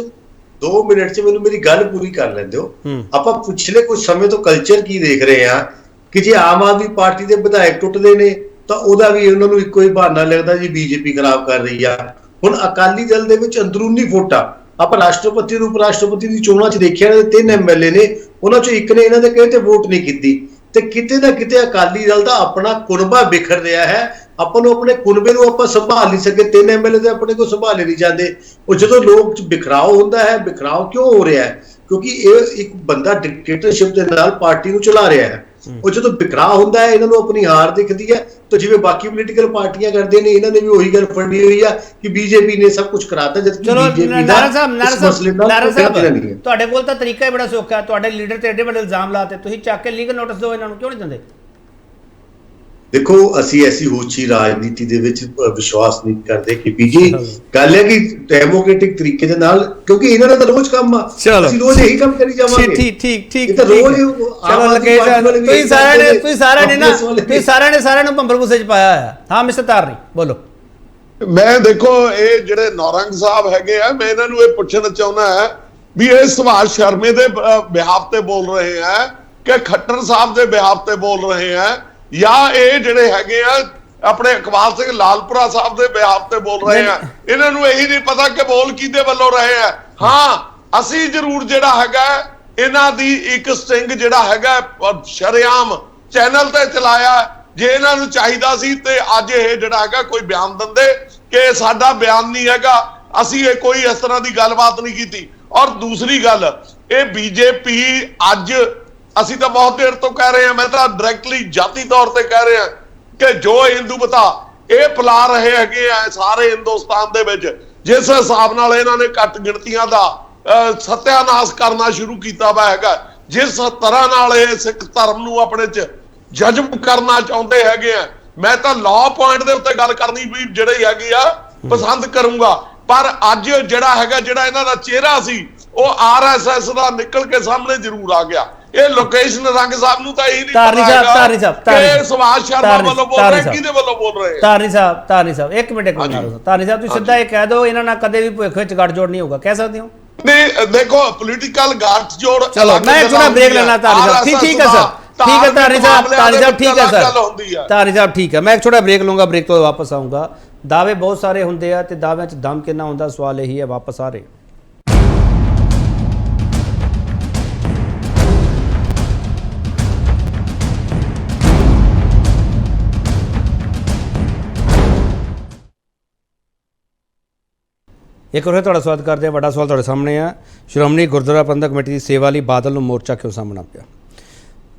2 ਮਿੰਟ 'ਚ ਮੈਨੂੰ ਮੇਰੀ ਗੱਲ ਪੂਰੀ ਕਰ ਲੈਂਦੇ ਹੋ। ਆਪਾਂ ਪਿਛਲੇ ਕੁਝ ਸਮੇਂ ਤੋਂ ਕਲਚਰ ਕੀ ਦੇਖ ਰਹੇ ਆ ਕਿ ਜੇ ਆਮ ਆਦਮੀ ਪਾਰਟੀ ਦੇ ਵਿਧਾਇਕ ਟੁੱਟਦੇ ਨੇ ਤਾਂ ਉਹਦਾ ਵੀ ਉਹਨਾਂ ਨੂੰ ਇੱਕੋ ਹੀ ਬਹਾਨਾ ਲੱਗਦਾ ਜੀ BJP ਖਰਾਬ ਕਰ ਰਹੀ ਆ। ਹੁਣ ਅਕਾਲੀ ਦਲ ਦੇ ਵਿੱਚ ਅੰਦਰੂਨੀ ਵੋਟਾਂ, ਆਪਾਂ ਰਾਸ਼ਟਰਪਤੀ ਤੇ ਉਪ ਰਾਸ਼ਟਰਪਤੀ ਦੀ ਚੋਣਾਂ 'ਚ ਦੇਖਿਆ 3 MLA ਨੇ, ਉਹਨਾਂ 'ਚੋਂ ਇੱਕ ਨੇ ਇਹਨਾਂ ਦੇ ਕਹੇ ਤੇ ਵੋਟ ਨਹੀਂ ਕੀਤੀ, ਤੇ ਕਿਤੇ ਨਾ ਕਿਤੇ ਅਕਾਲੀ ਦਲ ਦਾ ਆਪਣਾ ਕੁਨਬਾ ਬਿਖਰ ਰਿਹਾ ਹੈ। ਆਪਾਂ ਨੂੰ ਆਪਣੇ ਕੁਨਬੇ ਨੂੰ ਆਪਾਂ ਸੰਭਾਲ ਨਹੀਂ ਸਕੇ, 3 MLA ਤੇ ਆਪਣੇ ਕੋਲ ਸੰਭਾਲੇ ਨਹੀਂ ਜਾਂਦੇ। ਉਹ ਜਦੋਂ ਲੋਕ 'ਚ ਬਿਖਰਾਓ ਹੁੰਦਾ ਹੈ, ਬਿਖਰਾਓ ਕਿਉਂ ਹੋ ਰਿਹਾ ਹੈ? ਕਿਉਂਕਿ ਇਹ ਇੱਕ ਬੰਦਾ ਡਿਕਟੇਟਰਸ਼ਿਪ ਦੇ ਨਾਲ ਪਾਰਟੀ ਨੂੰ ਚਲਾ ਰਿਹਾ ਹੈ। ਉਹ ਜਦੋਂ ਬਿਖਰਾਅ ਹੁੰਦਾ ਹੈ, ਇਹਨਾਂ ਨੂੰ ਆਪਣੀ ਹਾਰ ਦਿਖਦੀ ਹੈ, ਤਾਂ ਜਿਵੇਂ ਬਾਕੀ ਪੋਲੀਟੀਕਲ ਪਾਰਟੀਆਂ ਕਰਦੇ ਨੇ, ਇਹਨਾਂ ਨੇ ਵੀ ਉਹੀ ਗੱਲ ਫੜੀ ਹੋਈ ਆ ਕਿ BJP ਨੇ ਸਭ ਕੁਝ ਕਰਾਤਾ, ਜਦਕਿ BJP ਦਾ ਇਸ ਮਸਲੇ ਨਾਲ ਤੁਹਾਡੇ ਕੋਲ ਤਾਂ ਤਰੀਕਾ ਹੀ ਬੜਾ ਸੌਖਾ ਹੈ, ਤੁਹਾਡੇ ਲੀਡਰ ਤੇ ਐਡੇ ਵੱਡੇ ਇਲਜ਼ਾਮ ਲਾਤੇ, ਤੁਸੀਂ ਚੱਕ ਕੇ ਲੀਗਲ ਨੋਟਿਸ ਦਿਓ, ਇਹਨਾਂ ਨੂੰ ਕਿਉਂ ਨਹੀਂ ਦਿੰਦੇ? ਦੇਖੋ, ਅਸੀਂ ਐਸੀ ਹੋਛੀ ਰਾਜਨੀਤੀ ਦੇ ਵਿੱਚ ਵਿਸ਼ਵਾਸ ਨਹੀਂ ਕਰਦੇ KP ਜੀ। ਗੱਲ ਹੈ ਕਿ ਡੈਮੋਕ੍ਰੈਟਿਕ ਤਰੀਕੇ ਦੇ ਨਾਲ, ਕਿਉਂਕਿ ਇਹਨਾਂ ਦਾ ਤਾਂ ਰੋਜ਼ ਕੰਮ ਆ, ਅਸੀਂ ਰੋਜ਼ ਇਹੀ ਕੰਮ ਕਰੀ ਜਾਵਾਂਗੇ। ਠੀਕ ਤਾਂ ਰੋਜ਼ ਤੁਸੀਂ ਸਾਰਿਆਂ ਨੂੰ ਭੰਬਲ ਗੁੱਸੇ 'ਚ ਪਾਇਆ ਹੈ। ਹਾਂ ਮਿਸਟਰ ਤਾਰਨੀ ਬੋਲੋ। ਮੈਂ ਦੇਖੋ, ਇਹ ਜਿਹੜੇ ਨੌਰੰਗ ਸਾਹਿਬ ਹੈਗੇ ਆ, ਮੈਂ ਇਹਨਾਂ ਨੂੰ ਇਹ ਪੁੱਛਣਾ ਚਾਹੁੰਦਾ ਹੈ ਵੀ ਇਹ ਸੁਭਾਸ਼ ਸ਼ਰਮੇ ਦੇ ਬਿਹਾਫ ਤੇ ਬੋਲ ਰਹੇ ਆ ਕਿ ਖੱਟਰ ਸਾਹਿਬ ਦੇ ਬਿਹਾਫ ਤੇ ਬੋਲ ਰਹੇ ਆ, ਜਾਂ ਇਹ ਜਿਹੜੇ ਹੈਗੇ ਆ ਆਪਣੇ ਇਕਬਾਲ ਸਿੰਘ ਲਾਲਪੁਰਾ ਸਾਹਿਬ ਦੇ ਬਿਹਾਫ ਤੇ ਬੋਲ ਰਹੇ ਆ? ਇਹਨਾਂ ਨੂੰ ਇਹੀ ਨਹੀਂ ਪਤਾ ਕਿ ਬੋਲ ਕਿਹਦੇ ਵੱਲੋਂ ਰਹੇ ਆ। ਹਾਂ, ਅਸੀਂ ਜ਼ਰੂਰ ਜਿਹੜਾ ਹੈਗਾ ਇਹਨਾਂ ਦੀ ਇੱਕ ਸਟਿੰਗ ਜਿਹੜਾ ਹੈਗਾ ਸ਼ਰੇਆਮ ਚੈਨਲ ਤੇ ਚਲਾਇਆ। ਜੇ ਇਹਨਾਂ ਨੂੰ ਚਾਹੀਦਾ ਸੀ ਤੇ ਅੱਜ ਇਹ ਜਿਹੜਾ ਹੈਗਾ ਕੋਈ ਬਿਆਨ ਦਿੰਦੇ ਕਿ ਸਾਡਾ ਬਿਆਨ ਨਹੀਂ ਹੈਗਾ, ਅਸੀਂ ਇਹ ਕੋਈ ਇਸ ਤਰ੍ਹਾਂ ਦੀ ਗੱਲਬਾਤ ਨਹੀਂ ਕੀਤੀ। ਔਰ ਦੂਸਰੀ ਗੱਲ, ਇਹ BJP ਅੱਜ, ਅਸੀਂ ਤਾਂ ਬਹੁਤ ਦੇਰ ਤੋਂ ਕਹਿ ਰਹੇ ਹਾਂ, ਮੈਂ ਤਾਂ ਡਾਇਰੈਕਟਲੀ ਜਾਤੀ ਤੌਰ ਤੇ ਕਹਿ ਰਿਹਾ ਕਿ ਜੋ ਹਿੰਦੂਤਾ ਇਹ ਫੈਲਾ ਰਹੇ ਹੈਗੇ ਆ ਸਾਰੇ ਹਿੰਦੁਸਤਾਨ ਦੇ ਵਿੱਚ, ਜਿਸ ਹਿਸਾਬ ਨਾਲ ਇਹਨਾਂ ਨੇ ਘੱਟ ਗਿਣਤੀਆਂ ਦਾ ਸਤਿਆਨਾਸ਼ ਕਰਨਾ ਸ਼ੁਰੂ ਕੀਤਾ ਵਾ ਹੈਗਾ, ਜਿਸ ਤਰ੍ਹਾਂ ਨਾਲ ਇਹ ਸਿੱਖ ਧਰਮ ਨੂੰ ਆਪਣੇ 'ਚ ਜਜ਼ਬ ਕਰਨਾ ਚਾਹੁੰਦੇ ਹੈਗੇ ਆ, ਮੈਂ ਤਾਂ ਲਾਅ ਪੁਆਇੰਟ ਦੇ ਉੱਤੇ ਗੱਲ ਕਰਨੀ ਵੀ ਜਿਹੜੇ ਹੈਗੀ ਆ ਪਸੰਦ ਕਰੂੰਗਾ। ਪਰ ਅੱਜ ਜਿਹੜਾ ਹੈਗਾ, ਜਿਹੜਾ ਇਹਨਾਂ ਦਾ ਚਿਹਰਾ ਸੀ ਉਹ RSS ਦਾ ਨਿਕਲ ਕੇ ਸਾਹਮਣੇ ਜ਼ਰੂਰ ਆ ਗਿਆ। ਇਹ ਲੋਕੇਸ਼ਨ ਰੰਗ ਸਾਹਿਬ ਨੂੰ ਤਾਂ ਇਹ ਨਹੀਂ ਧਾਰਨੀ ਸਾਹਿਬ, ਧਾਰਨੀ ਸਾਹਿਬ, ਧਾਰਨੀ ਕਿ ਸਾਹਿਬ, ਸੁਭਾਸ਼ ਸ਼ਰਮਾ ਧਾਰਨੀ ਵੱਲੋਂ ਬੋਲ ਧਾਰਨੀ ਰਹੇ, ਸਾਹਿਬ। ਕਿਹਦੇ ਵੱਲੋਂ ਬੋਲ ਰਹੇ? ਧਾਰਨੀ ਸਾਹਿਬ ਇੱਕ ਮਿੰਟ ਧਾਰਨੀ ਸਾਹਿਬ ਤੁਸੀਂ ਸਿੱਧਾ ਇਹ ਕਹਿ ਦਿਓ ਇਹਨਾਂ ਨਾਲ ਕਦੇ ਵੀ ਭੁੱਖ ਵਿੱਚ ਗੱਠਜੋੜ ਨਹੀਂ ਹੋਊਗਾ, ਕਹਿ ਸਕਦੇ ਹੋ? ਨਹੀਂ ਦੇਖੋ ਪੋਲੀਟੀਕਲ ਗੱਠਜੋੜ ਚਲੋ ਮੈਂ ਥੋੜਾ ਬ੍ਰੇਕ ਲੈਣਾ ਧਾਰਨੀ ਸਾਹਿਬ, ਠੀਕ ਹੈ ਸਰ, ਠੀਕ ਹੈ ਧਾਰਨੀ ਸਾਹਿਬ ਠੀਕ ਹੈ ਸਰ, ਧਾਰਨੀ ਸਾਹਿਬ ਠੀਕ ਹੈ। ਮੈਂ ਇੱਕ ਛੋਟਾ ਬ੍ਰੇਕ ਲੂੰਗਾ, ਬ੍ਰੇਕ ਤੋਂ ਵਾਪਸ ਆਊਂਗਾ। ਦਾਅਵੇ ਬਹੁਤ ਸਾਰੇ ਹੁੰਦੇ ਆ ਤੇ ਦਾਅਵਿਆਂ 'ਚ ਦਮ ਕਿੰਨਾ ਹੁੰਦਾ, ਸਵਾਲ ਇਹੀ ਹੈ। ਵਾਪਸ ਆ ਰਹੇ ਇੱਕ ਵਾਰ ਤੁਹਾਡਾ ਸਵਾਗਤ ਕਰਦੇ ਹਾਂ। ਵੱਡਾ ਸਵਾਲ ਤੁਹਾਡੇ ਸਾਹਮਣੇ ਆ, ਸ਼੍ਰੋਮਣੀ ਗੁਰਦੁਆਰਾ ਪ੍ਰਬੰਧਕ ਕਮੇਟੀ ਦੀ ਸੇਵਾ ਲਈ ਬਾਦਲ ਨੂੰ ਮੋਰਚਾ ਕਿਉਂ ਸਾਹਮਣਾ ਪਿਆ?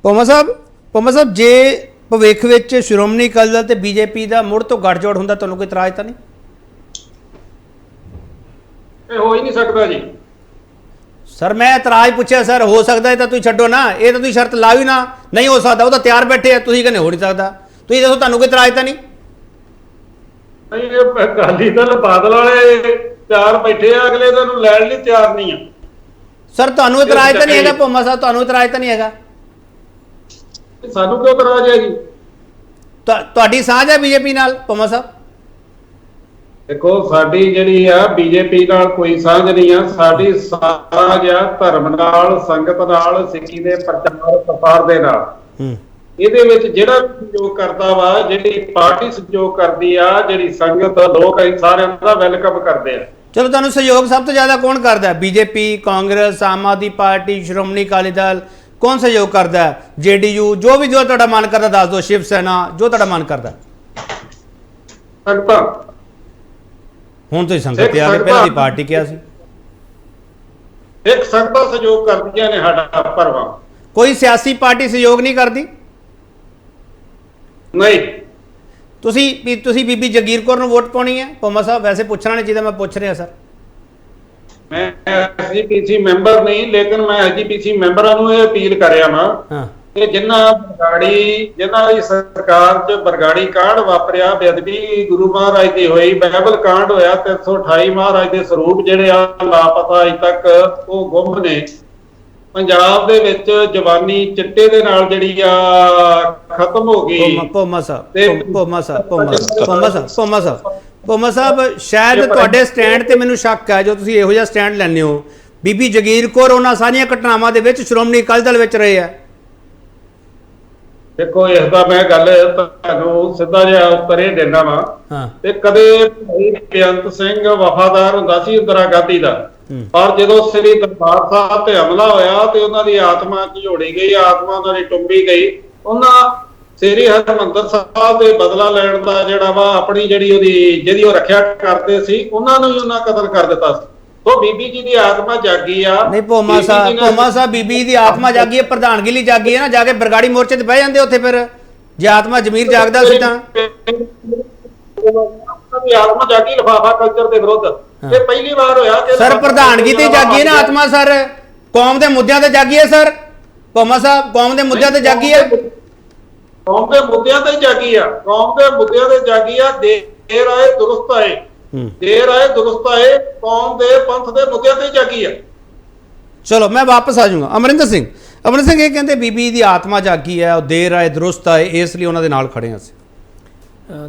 ਭੋਮਾ ਸਾਹਿਬ ਜੇ ਭਵਿੱਖ ਵਿੱਚ ਸ਼੍ਰੋਮਣੀ ਅਕਾਲੀ ਦਲ ਤੇ ਬੀਜੇਪੀ ਦਾ ਮੁੜ ਤੋਂ ਗੱਠਜੋੜ ਹੁੰਦਾ, ਤੁਹਾਨੂੰ ਕੋਈ ਇਤਰਾਜ਼ ਤਾਂ ਨਹੀਂ? ਇਹ ਹੋ ਹੀ ਨਹੀਂ ਸਕਦਾ ਜੀ ਸਰ ਮੈਂ ਇਤਰਾਜ਼ ਪੁੱਛਿਆ ਸਰ, ਹੋ ਸਕਦਾ ਹੈ ਤਾਂ ਤੁਸੀਂ ਛੱਡੋ ਨਾ, ਇਹ ਤਾਂ ਤੁਸੀਂ ਸ਼ਰਤ ਲਾਓ ਹੀ ਨਾ, ਨਹੀਂ ਹੋ ਸਕਦਾ, ਉਹ ਤਾਂ ਤਿਆਰ ਬੈਠੇ ਆ, ਤੁਸੀਂ ਕਹਿੰਦੇ ਹੋ ਨਹੀਂ ਸਕਦਾ। ਤੁਸੀਂ ਦੱਸੋ ਤੁਹਾਨੂੰ ਕੋਈ ਇਤਰਾਜ਼ ਤਾਂ ਨਹੀਂ? ਨਹੀਂ ਇਹ ਅਕਾਲੀ ਦਲ ਬਾਦਲ ਵਾਲੇ ਤਿਆਰ ਬੈਠੇ ਆ, ਅਗਲੇ ਦਿਨ ਨੂੰ ਲੈਣ ਲਈ ਤਿਆਰ ਨਹੀਂ ਆ। ਸਰ ਤੁਹਾਨੂੰ ਇਤਰਾਜ਼ ਤਾਂ ਨਹੀਂ ਹੈਗਾ ਭੋਮਾ ਸਾਹਿਬ, ਤੁਹਾਨੂੰ ਇਤਰਾਜ਼ ਤਾਂ ਨਹੀਂ ਹੈਗਾ? ਸਾਨੂੰ ਕਿਉਂ ਇਤਰਾਜ਼ ਹੈ ਜੀ? ਤੁਹਾਡੀ ਸਾਂਝ ਹੈ ਬੀਜੇਪੀ ਨਾਲ ਭੋਮਾ ਸਾਹਿਬ? ਦੇਖੋ ਸਾਡੀ ਜਿਹੜੀ ਆ ਬੀਜੇਪੀ ਨਾਲ ਕੋਈ ਸਾਂਝ ਨਹੀਂ ਆ, ਸਾਡੀ ਸਾਂਝ ਆ ਧਰਮ ਨਾਲ, ਸੰਗਤ ਨਾਲ, ਸਿੱਖੀ ਦੇ ਪ੍ਰਚਾਰ ਪ੍ਰਸਾਰ ਦੇ ਨਾਲ। ਇਹਦੇ ਵਿੱਚ ਜਿਹੜਾ ਸਹਿਯੋਗ ਕਰਦਾ ਵਾ, ਜਿਹੜੀ ਪਾਰਟੀ ਸਹਿਯੋਗ ਕਰਦੀ ਆ, ਜਿਹੜੀ ਸੰਗਤ ਲੋਕ ਅਸੀਂ ਸਾਰਿਆਂ ਦਾ ਵੈਲਕਮ ਕਰਦੇ ਆ। ਚਲੋ ਤੁਹਾਨੂੰ ਸਹਿਯੋਗ ਸਭ ਤੋਂ ਜ਼ਿਆਦਾ ਕੌਣ ਕਰਦਾ ਹੈ? ਬੀਜੇਪੀ, ਕਾਂਗਰਸ, ਆਮ ਆਦਮੀ ਪਾਰਟੀ, ਸ਼੍ਰੋਮਣੀ ਅਕਾਲੀ ਦਲ, ਕੌਣ ਸਹਿਯੋਗ ਕਰਦਾ ਹੈ? ਜੇਡੀਯੂ, ਜੋ ਤੁਹਾਡਾ ਮਨ ਕਰਦਾ ਦੱਸ ਦਿਓ, ਸ਼ਿਵ ਸੈਨਾ, ਜੋ ਤੁਹਾਡਾ ਮਨ ਕਰਦਾ। ਸੰਗਤਾਂ ਹੁਣ ਤੁਸੀਂ ਸੰਗਤ ਤੇ ਆ ਗਏ, ਪਹਿਲਾਂ ਦੀ ਪਾਰਟੀ ਕਿਹਾ ਸੀ। ਇੱਕ ਸੰਗਤਾਂ ਸਹਿਯੋਗ ਕਰਦੀਆਂ ਨੇ ਸਾਡਾ ਭਰਵਾਂ। ਕੋਈ ਸਿਆਸੀ ਪਾਰਟੀ ਸਹਿਯੋਗ ਨਹੀਂ ਕਰਦੀ? ਨਹੀਂ ਤੁਸੀਂ ਬੀਬੀ ਜਗੀਰ ਕੌਰ ਨੂੰ ਵੋਟ ਪਾਉਣੀ ਹੈ ਭੋਮਾ ਸਾਹਿਬ? ਵੈਸੇ ਪੁੱਛਣਾ ਨਹੀਂ ਚਾਹੀਦਾ, ਮੈਂ ਪੁੱਛ ਰਿਹਾ ਸਰ। ਮੈਂ ਐਸਜੀਪੀਸੀ ਮੈਂਬਰ ਨਹੀਂ, ਲੇਕਿਨ ਮੈਂ ਐਸਜੀਪੀਸੀ ਮੈਂਬਰਾਂ ਨੂੰ ਇਹ ਅਪੀਲ ਕਰਿਆ ਵਾਂ ਕਿ ਜਿਨ੍ਹਾਂ ਦੀ ਸਰਕਾਰ 'ਚ ਬਰਗਾੜੀ ਕਾਂਡ ਵਾਪਰਿਆ, ਬੇਅਦਬੀ ਗੁਰੂ ਮਹਾਰਾਜ ਦੀ ਹੋਈ, ਬਾਈਬਲ ਕਾਂਡ ਹੋਇਆ, 328 ਮਹਾਰਾਜ ਦੇ ਸਰੂਪ ਜਿਹੜੇ ਆ ਲਾਪਤਾ ਅਜੇ ਤੱਕ ਉਹ ਗੁੰਮ ਨੇ। ਪੰਜਾਬ ਦੇ ਵਿੱਚ ਜਵਾਨੀ ਚਿੱਟੇ ਦੇ ਨਾਲ ਜਿਹੜੀ ਆ ਖਤਮ ਹੋ ਗਈ। ਭੋਮਾ ਸਾਹਿਬ ਸ਼ਾਇਦ ਤੁਹਾਡੇ ਸਟੈਂਡ ਤੇ ਮੈਨੂੰ ਸ਼ੱਕ ਹੈ, ਜੋ ਤੁਸੀਂ ਇਹੋ ਜਿਹਾ ਸਟੈਂਡ ਲੈਂਦੇ ਹੋ। ਬੀਬੀ ਜਗੀਰ ਕੌਰ ਉਹਨਾਂ ਸਾਰੀਆਂ ਘਟਨਾਵਾਂ ਦੇ ਵਿੱਚ ਸ਼੍ਰੋਮਣੀ ਅਕਾਲੀ ਦਲ ਵਿੱਚ ਰਹੇ ਆ। ਦੇਖੋ ਇਸ ਦਾ ਮੈਂ ਗੱਲ ਤੁਹਾਨੂੰ ਸਿੱਧਾ ਜਿਹਾ ਉੱਤਰ ਇਹ ਦੇਣਾ ਵਾ ਤੇ ਕਦੇ ਭਾਈ ਬੇਅੰਤ ਸਿੰਘ ਵਫਾਦਾਰ ਹੁੰਦਾ ਸੀ ਇੰਦਰਾ ਗਾਂਧੀ ਦਾ, ਪਰ ਜਦੋਂ ਸ੍ਰੀ ਦਰਬਾਰ ਸਾਹਿਬ ਤੇ ਹਮਲਾ ਹੋਇਆ ਤੇ ਉਹਨਾਂ ਦੀ ਆਤਮਾ ਝੋੜੀ ਗਈ, ਆਤਮਾ ਉਹਨਾਂ ਦੀ ਟੁੰਬੀ ਗਈ। ਉਹਨਾਂ ਸ੍ਰੀ ਹਰਿਮੰਦਰ ਸਾਹਿਬ ਦੇ ਬਦਲਾ ਲੈਣ ਦਾ ਜਿਹੜਾ ਵਾ ਆਪਣੀ ਜਿਹਦੀ ਉਹ ਰੱਖਿਆ ਕਰਦੇ ਸੀ, ਉਹਨਾਂ ਨੂੰ ਹੀ ਉਹਨਾਂ ਕਤਲ ਕਰ ਦਿੱਤਾ ਸੀ। ਉਹ ਬੀਬੀ ਜੀ ਦੀ ਆਤਮਾ ਜਾਗੀ ਆ। ਨਹੀਂ ਭੋਮਾ ਸਾਹਿਬ ਬੀਬੀ ਦੀ ਆਤਮਾ ਜਾਗੀ ਹੈ, ਪ੍ਰਧਾਨਗੀ ਲਈ ਜਾਗੀ ਹੈ ਨਾ, ਜਾ ਕੇ ਬਰਗਾੜੀ ਮੋਰਚੇ ਤੇ ਬਹਿ ਜਾਂਦੇ ਉੱਥੇ। ਫਿਰ ਜੇ ਆਤਮਾ ਜ਼ਮੀਰ ਜਾਗਦਾ ਸੀ ਤਾਂ ਆਤਮਾ ਜਾਗੀ ਲਿਫਾਫਾ ਕਲਚਰ ਦੇ ਵਿਰੁੱਧ। ਇਹ ਪਹਿਲੀ ਵਾਰ ਹੋਇਆ ਕਿ ਸਰ ਪ੍ਰਧਾਨਗੀ ਤੇ ਜਾਗੀ ਹੈ ਨਾ ਆਤਮਾ ਸਰ, ਕੌਮ ਦੇ ਮੁੱਦਿਆਂ ਤੇ ਜਾਗੀ ਹੈ ਸਰ। ਭੋਮਾ ਸਾਹਿਬ ਕੌਮ ਦੇ ਮੁੱਦਿਆਂ ਤੇ ਜਾਗੀ ਹੈ, ਕੌਮ ਦੇ ਮੁੱਦਿਆਂ ਤੇ ਜਾਗੀ ਆ, ਕੌਮ ਦੇ ਮੁੱਦਿਆਂ ਤੇ ਜਾਗੀ ਆ। ਦੇਰ ਆਏ ਦੁਰਸਤ ਆਏ, ਦੇਰ ਆਏ ਦੁਰਸਤ ਆਏ, ਕੌਮ ਦੇ ਪੰਥ ਦੇ ਮੁੱਦਿਆਂ ਤੇ ਜਾਗੀ ਆ। ਚਲੋ ਮੈਂ ਵਾਪਸ ਆ ਜਾਊਂਗਾ। ਅਮਰਿੰਦਰ ਸਿੰਘ ਇਹ ਕਹਿੰਦੇ ਬੀਬੀ ਦੀ ਆਤਮਾ ਜਾਗੀ ਹੈ, ਉਹ ਦੇਰ ਆਏ ਦੁਰਸਤ ਆਏ, ਇਸ ਲਈ ਉਹਨਾਂ ਦੇ ਨਾਲ ਖੜੇ ਹਾਂ ਅਸੀਂ।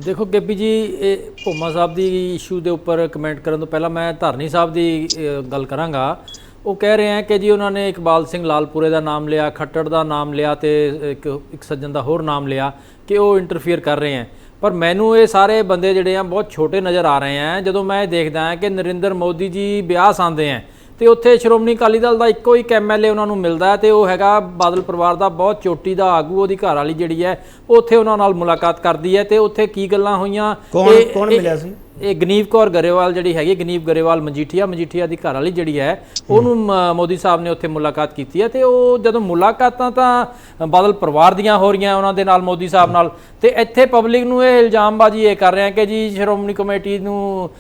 ਦੇਖੋ ਕੇਪੀ ਜੀ, ਇਹ ਭੋਮਾ ਸਾਹਿਬ ਦੀ ਇਸ਼ੂ ਦੇ ਉੱਪਰ ਕਮੈਂਟ ਕਰਨ ਤੋਂ ਪਹਿਲਾਂ ਮੈਂ ਧਾਰਨੀ ਸਾਹਿਬ ਦੀ ਗੱਲ ਕਰਾਂਗਾ। ਉਹ ਕਹਿ ਰਹੇ ਹੈ ਕਿ ਜੀ ਉਹਨਾਂ ਨੇ ਇਕਬਾਲ ਸਿੰਘ ਲਾਲਪੁਰੇ ਦਾ ਨਾਮ ਲਿਆ, ਖੱਟੜ ਦਾ ਨਾਮ ਲਿਆ ਤੇ ਇੱਕ ਸੱਜਣ ਦਾ ਹੋਰ ਨਾਮ ਲਿਆ ਕਿ ਉਹ ਇੰਟਰਫੀਅਰ ਕਰ ਰਹੇ ਹੈ। ਪਰ ਮੈਨੂੰ ਇਹ ਸਾਰੇ ਬੰਦੇ ਜਿਹੜੇ ਆ ਬਹੁਤ ਛੋਟੇ ਨਜ਼ਰ ਆ ਰਹੇ ਹੈ। ਜਦੋਂ ਮੈਂ ਦੇਖਦਾ ਹਾਂ ਕਿ ਨਰਿੰਦਰ ਮੋਦੀ ਜੀ ਬਿਆਸ ਆਉਂਦੇ ਹੈ ਤੇ ਉੱਥੇ ਸ਼੍ਰੋਮਣੀ ਅਕਾਲੀ ਦਲ ਦਾ ਇੱਕੋ ਇੱਕ ਐਮਐਲਏ ਉਹਨਾਂ ਨੂੰ ਮਿਲਦਾ ਹੈ ਤੇ ਉਹ ਹੈਗਾ ਬਾਦਲ ਪਰਿਵਾਰ ਦਾ ਬਹੁਤ ਚੋਟੀ ਦਾ ਆਗੂ, ਉਹਦੀ ਘਰ ਵਾਲੀ ਜਿਹੜੀ ਹੈ ਉੱਥੇ ਉਹਨਾਂ ਨਾਲ ਮੁਲਾਕਾਤ ਕਰਦੀ ਹੈ ਤੇ ਉੱਥੇ ਕੀ ਗੱਲਾਂ ਹੋਈਆਂ। ਕੌਣ ਮਿਲਿਆ ਸੀ? ਇਹ ਗਨੀਵ ਕੌਰ ਗਰੇਵਾਲ ਜਿਹੜੀ ਹੈਗੀ, ਗਨੀਵ ਗਰੇਵਾਲ ਮਜੀਠੀਆ ਦੀ ਘਰ ਵਾਲੀ ਜਿਹੜੀ ਹੈ, ਉਹਨੂੰ ਮੋਦੀ ਸਾਹਿਬ ਨੇ ਉੱਥੇ ਮੁਲਾਕਾਤ ਕੀਤੀ ਹੈ। ਤੇ ਉਹ ਜਦੋਂ ਮੁਲਾਕਾਤਾਂ ਤਾਂ ਬਾਦਲ ਪਰਿਵਾਰ ਦੀਆਂ ਹੋ ਰਹੀਆਂ ਉਹਨਾਂ ਦੇ ਨਾਲ, ਮੋਦੀ ਸਾਹਿਬ ਨਾਲ, ਤੇ ਇੱਥੇ ਪਬਲਿਕ ਨੂੰ ਇਹ ਇਲਜ਼ਾਮਬਾਜ਼ੀ ਇਹ ਕਰ ਰਹੇ ਕਿ ਜੀ ਸ਼੍ਰੋਮਣੀ ਕਮੇਟੀ ਨੂੰ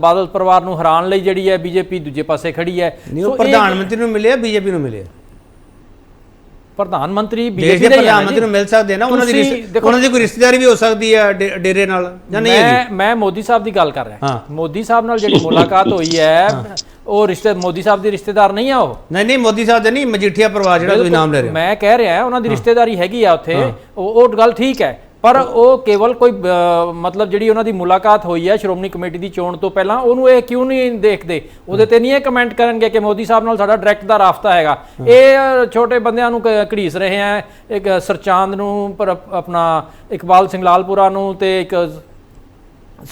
ਬਾਦਲ ਪਰਿਵਾਰ ਨੂੰ ਹਰਾਉਣ ਲਈ ਜਿਹੜੀ ਹੈ ਬੀਜੇਪੀ ਦੂਜੇ ਪਾਸੇ ਖੜੀ ਹੈ। ਪ੍ਰਧਾਨ ਮੰਤਰੀ ਨੂੰ ਮਿਲਿਆ, ਬੀਜੇਪੀ ਨੂੰ ਮਿਲਿਆ? ਪ੍ਰਧਾਨ ਮੰਤਰੀ ਬੀਜੇਪੀ ਦੇ ਪ੍ਰਧਾਨ ਮੰਤਰੀ ਨੂੰ ਮਿਲ ਸਕਦੇ ਨਾ, ਉਹਨਾਂ ਦੀ ਕੋਈ ਰਿਸ਼ਤੇਦਾਰੀ ਵੀ ਹੋ ਸਕਦੀ ਹੈ ਡੇਰੇ ਨਾਲ ਜਾਂ ਨਹੀਂ? ਮੈਂ ਮੋਦੀ ਸਾਹਿਬ ਦੀ ਗੱਲ ਕਰ ਰਿਹਾ। ਮੋਦੀ ਸਾਹਿਬ ਨਾਲ ਜਿਹੜੀ ਮੁਲਾਕਾਤ ਹੋਈ ਹੈ, ਉਹ ਮੋਦੀ ਸਾਹਿਬ ਦੀ ਰਿਸ਼ਤੇਦਾਰ ਨਹੀਂ ਆ ਉਹ? ਨਹੀਂ ਮੋਦੀ ਸਾਹਿਬ ਦੇ ਨਹੀਂ, ਮਜੀਠੀਆ ਪਰਿਵਾਰ ਜਿਹੜਾ ਤੁਸੀਂ ਨਾਮ ਲੈ ਰਹੇ ਹੋ। ਮੈਂ ਕਹਿ ਰਿਹਾ ਉਹਨਾਂ ਦੀ ਰਿਸ਼ਤੇਦਾਰੀ ਹੈਗੀ ਆ ਉੱਥੇ, ਉਹ ਗੱਲ ਠੀਕ ਹੈ, ਪਰ ਉਹ ਕੇਵਲ ਕੋਈ ਮਤਲਬ ਜਿਹੜੀ ਉਹਨਾਂ ਦੀ ਮੁਲਾਕਾਤ ਹੋਈ ਹੈ ਸ਼੍ਰੋਮਣੀ ਕਮੇਟੀ ਦੀ ਚੋਣ ਤੋਂ ਪਹਿਲਾਂ, ਉਹਨੂੰ ਇਹ ਕਿਉਂ ਨਹੀਂ ਦੇਖਦੇ? ਉਹਦੇ ਤੇ ਨਹੀਂ ਇਹ ਕਮੈਂਟ ਕਰਨਗੇ ਕਿ ਮੋਦੀ ਸਾਹਿਬ ਨਾਲ ਸਾਡਾ ਡਾਇਰੈਕਟ ਦਾ ਰਾਬਤਾ ਹੈਗਾ। ਇਹ ਛੋਟੇ ਬੰਦਿਆਂ ਨੂੰ ਘੜੀਸ ਰਹੇ ਆ, ਇੱਕ ਸਰਚਾਂਦ ਨੂੰ, ਪਰ ਆਪਣਾ ਇਕਬਾਲ ਸਿੰਘ ਲਾਲਪੁਰਾ ਨੂੰ ਤੇ ਇੱਕ